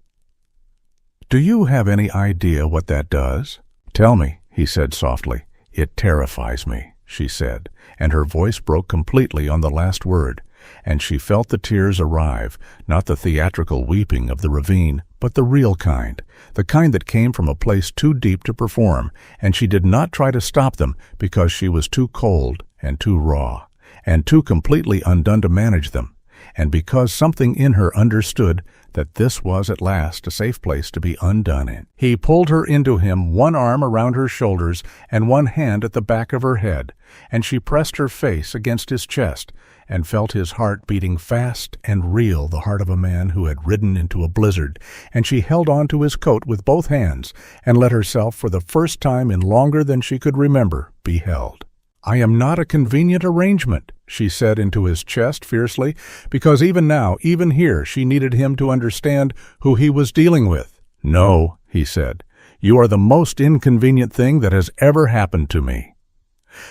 "Do you have any idea what that does?" "Tell me," he said softly. "It terrifies me," she said, and her voice broke completely on the last word, and she felt the tears arrive, not the theatrical weeping of the ravine, but the real kind, the kind that came from a place too deep to perform, and she did not try to stop them because she was too cold and too raw, and too completely undone to manage them, and because something in her understood that this was at last a safe place to be undone in. He pulled her into him, one arm around her shoulders and one hand at the back of her head, and she pressed her face against his chest and felt his heart beating fast and real, the heart of a man who had ridden into a blizzard, and she held on to his coat with both hands and let herself, for the first time in longer than she could remember, be held. "I am not a convenient arrangement," she said into his chest fiercely, because even now, even here, she needed him to understand who he was dealing with. "No," he said, "you are the most inconvenient thing that has ever happened to me."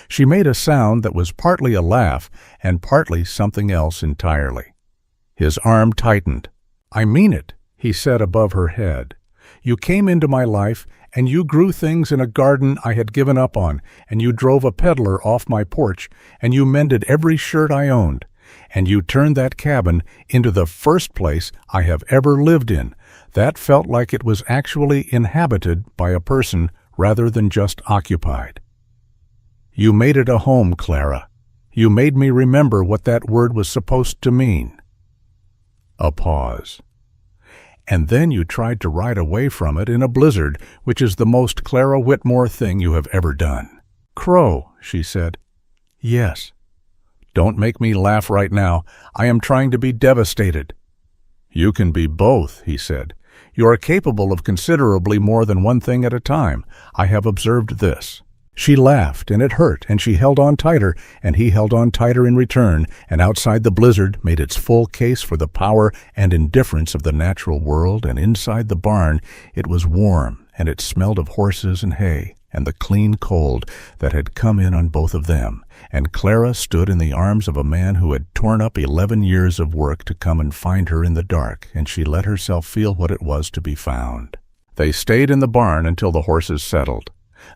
She made a sound that was partly a laugh and partly something else entirely. His arm tightened. "I mean it," he said above her head. "You came into my life, and you grew things in a garden I had given up on, and you drove a peddler off my porch, and you mended every shirt I owned, and you turned that cabin into the first place I have ever lived in. That felt like it was actually inhabited by a person rather than just occupied. You made it a home, Clara. You made me remember what that word was supposed to mean." A pause. And then you tried to ride away from it in a blizzard, which is the most Clara Whitmore thing you have ever done. Crowe, she said. Yes. Don't make me laugh right now. I am trying to be devastated. You can be both, he said. You are capable of considerably more than one thing at a time. I have observed this. She laughed, and it hurt, and she held on tighter, and he held on tighter in return, and outside the blizzard made its full case for the power and indifference of the natural world, and inside the barn it was warm, and it smelled of horses and hay, and the clean cold that had come in on both of them, and Clara stood in the arms of a man who had torn up 11 years of work to come and find her in the dark, and she let herself feel what it was to be found. They stayed in the barn until the horses settled.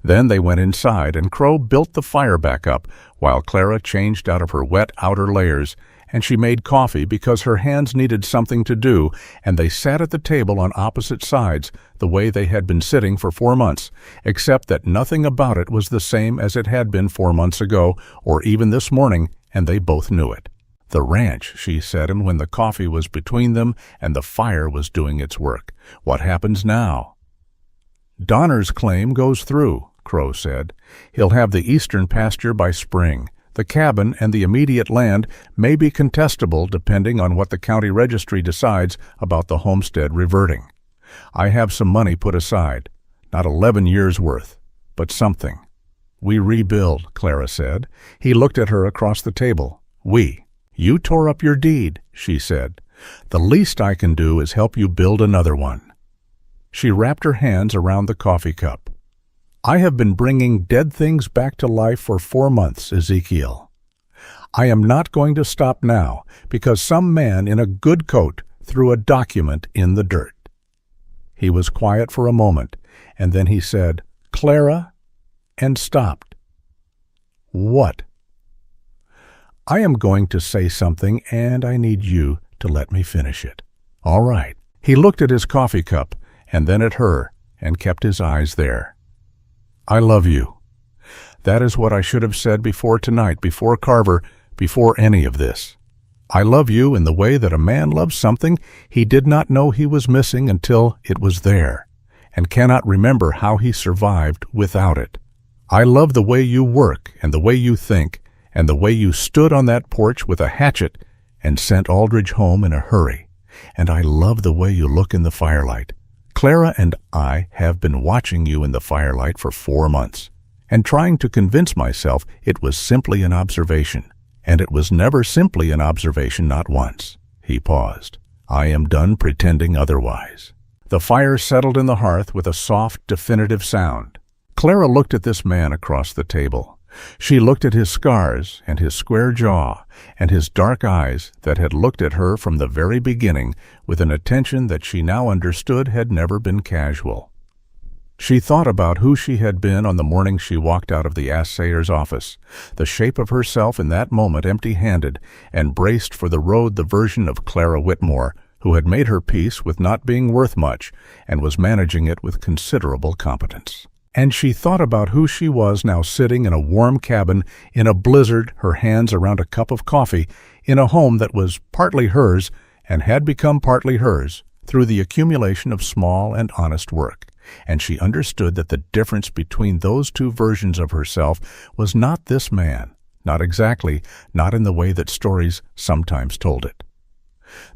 Then they went inside, and Crowe built the fire back up, while Clara changed out of her wet outer layers, and she made coffee because her hands needed something to do, and they sat at the table on opposite sides, the way they had been sitting for 4 months, except that nothing about it was the same as it had been 4 months ago, or even this morning, and they both knew it. The ranch, she said him when the coffee was between them and the fire was doing its work. What happens now? Donner's claim goes through, Crowe said. He'll have the eastern pasture by spring. The cabin and the immediate land may be contestable depending on what the county registry decides about the homestead reverting. I have some money put aside, not 11 years' worth, but something. We rebuild, Clara said. He looked at her across the table. We. You tore up your deed, she said. The least I can do is help you build another one. She wrapped her hands around the coffee cup. I have been bringing dead things back to life for 4 months, Ezekiel. I am not going to stop now because some man in a good coat threw a document in the dirt. He was quiet for a moment, and then he said, Clara, and stopped. What? I am going to say something, and I need you to let me finish it. All right. He looked at his coffee cup, and then at her, and kept his eyes there. I love you. That is what I should have said before tonight, before Carver, before any of this. I love you in the way that a man loves something he did not know he was missing until it was there, and cannot remember how he survived without it. I love the way you work, and the way you think, and the way you stood on that porch with a hatchet and sent Aldridge home in a hurry, and I love the way you look in the firelight. Clara and I have been watching you in the firelight for 4 months, and trying to convince myself it was simply an observation, and it was never simply an observation, not once. He paused. I am done pretending otherwise. The fire settled in the hearth with a soft, definitive sound. Clara looked at this man across the table. She looked at his scars and his square jaw and his dark eyes that had looked at her from the very beginning with an attention that she now understood had never been casual. She thought about who she had been on the morning she walked out of the assayer's office, the shape of herself in that moment empty-handed, and braced for the road the version of Clara Whitmore, who had made her peace with not being worth much and was managing it with considerable competence. And she thought about who she was now sitting in a warm cabin in a blizzard, her hands around a cup of coffee, in a home that was partly hers and had become partly hers through the accumulation of small and honest work. And she understood that the difference between those two versions of herself was not this man, not exactly, not in the way that stories sometimes told it.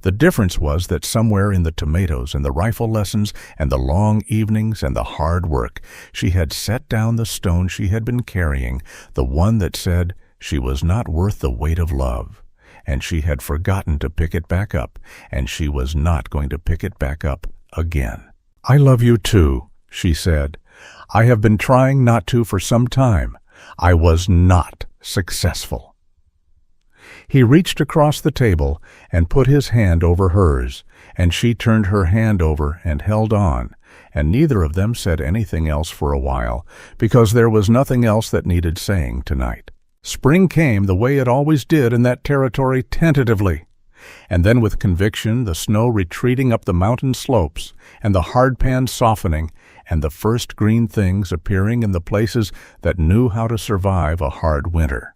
The difference was that somewhere in the tomatoes and the rifle lessons and the long evenings and the hard work, she had set down the stone she had been carrying, the one that said she was not worth the weight of love, and she had forgotten to pick it back up, and she was not going to pick it back up again. I love you too, she said. I have been trying not to for some time. I was not successful. He reached across the table and put his hand over hers, and she turned her hand over and held on, and neither of them said anything else for a while, because there was nothing else that needed saying tonight. Spring came the way it always did in that territory, tentatively, and then with conviction, the snow retreating up the mountain slopes, and the hardpan softening, and the first green things appearing in the places that knew how to survive a hard winter.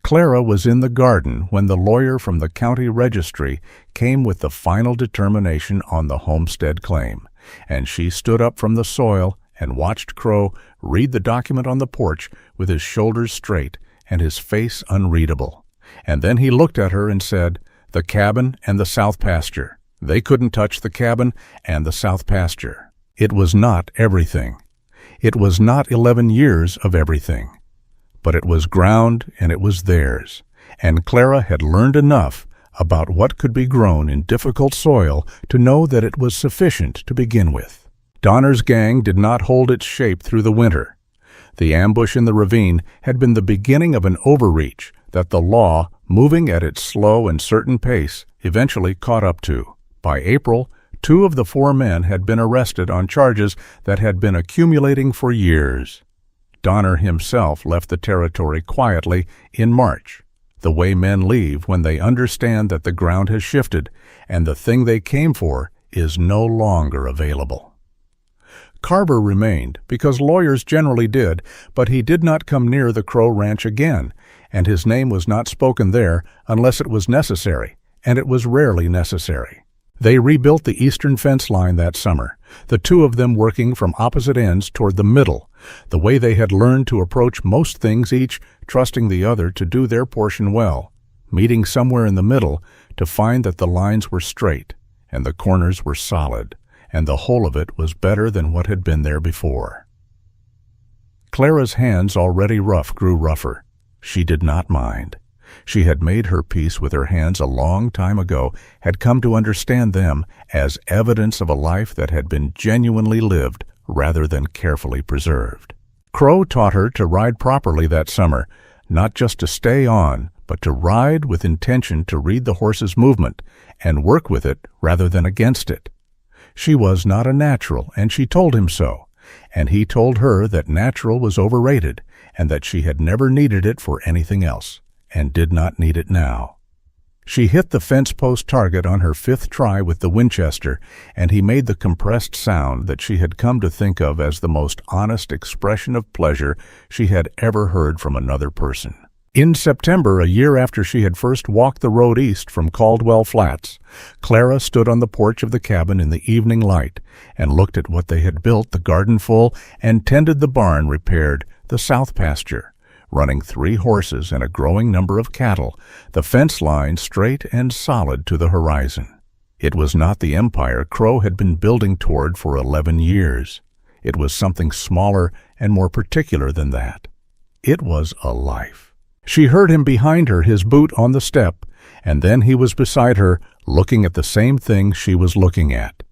Clara was in the garden when the lawyer from the county registry came with the final determination on the homestead claim, and she stood up from the soil and watched Crowe read the document on the porch with his shoulders straight and his face unreadable. And then he looked at her and said, "The cabin and the south pasture." They couldn't touch the cabin and the south pasture. It was not everything. It was not 11 years of everything. But it was ground and it was theirs, and Clara had learned enough about what could be grown in difficult soil to know that it was sufficient to begin with. Donner's gang did not hold its shape through the winter. The ambush in the ravine had been the beginning of an overreach that the law, moving at its slow and certain pace, eventually caught up to. By April, 2 of the 4 men had been arrested on charges that had been accumulating for years. Donner himself left the territory quietly in March, the way men leave when they understand that the ground has shifted and the thing they came for is no longer available. Carver remained, because lawyers generally did, but he did not come near the Crowe ranch again, and his name was not spoken there unless it was necessary, and it was rarely necessary. They rebuilt the eastern fence line that summer, the 2 of them working from opposite ends toward the middle, the way they had learned to approach most things, each trusting the other to do their portion well, meeting somewhere in the middle to find that the lines were straight and the corners were solid, and the whole of it was better than what had been there before. Clara's hands, already rough, grew rougher. She did not mind. She had made her peace with her hands a long time ago, had come to understand them as evidence of a life that had been genuinely lived rather than carefully preserved. Crowe taught her to ride properly that summer, not just to stay on, but to ride with intention to read the horse's movement and work with it rather than against it. She was not a natural, and she told him so, and he told her that natural was overrated and that she had never needed it for anything else, and did not need it now. She hit the fence post target on her 5th try with the Winchester, and he made the compressed sound that she had come to think of as the most honest expression of pleasure she had ever heard from another person. In September, a year after she had first walked the road east from Caldwell Flats, Clara stood on the porch of the cabin in the evening light and looked at what they had built, the garden full, and tended the barn repaired, the south pasture, running 3 horses and a growing number of cattle, the fence line straight and solid to the horizon. It was not the empire Crowe had been building toward for 11 years. It was something smaller and more particular than that. It was a life. She heard him behind her, his boot on the step, and then he was beside her, looking at the same thing she was looking at.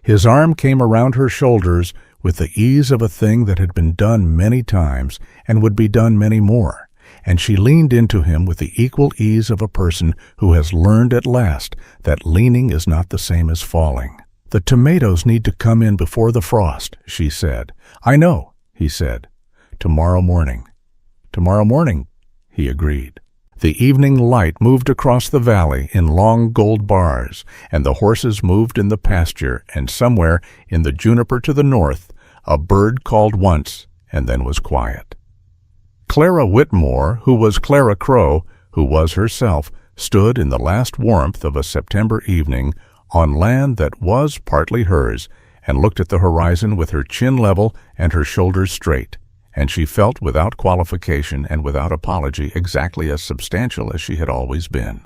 His arm came around her shoulders with the ease of a thing that had been done many times and would be done many more, and she leaned into him with the equal ease of a person who has learned at last that leaning is not the same as falling. "The tomatoes need to come in before the frost," she said. "I know," he said. "Tomorrow morning." "Tomorrow morning," he agreed. The evening light moved across the valley in long gold bars, and the horses moved in the pasture, and somewhere in the juniper to the north, a bird called once and then was quiet. Clara Whitmore, who was Clara Crowe, who was herself, stood in the last warmth of a September evening on land that was partly hers, and looked at the horizon with her chin level and her shoulders straight. And she felt without qualification and without apology exactly as substantial as she had always been.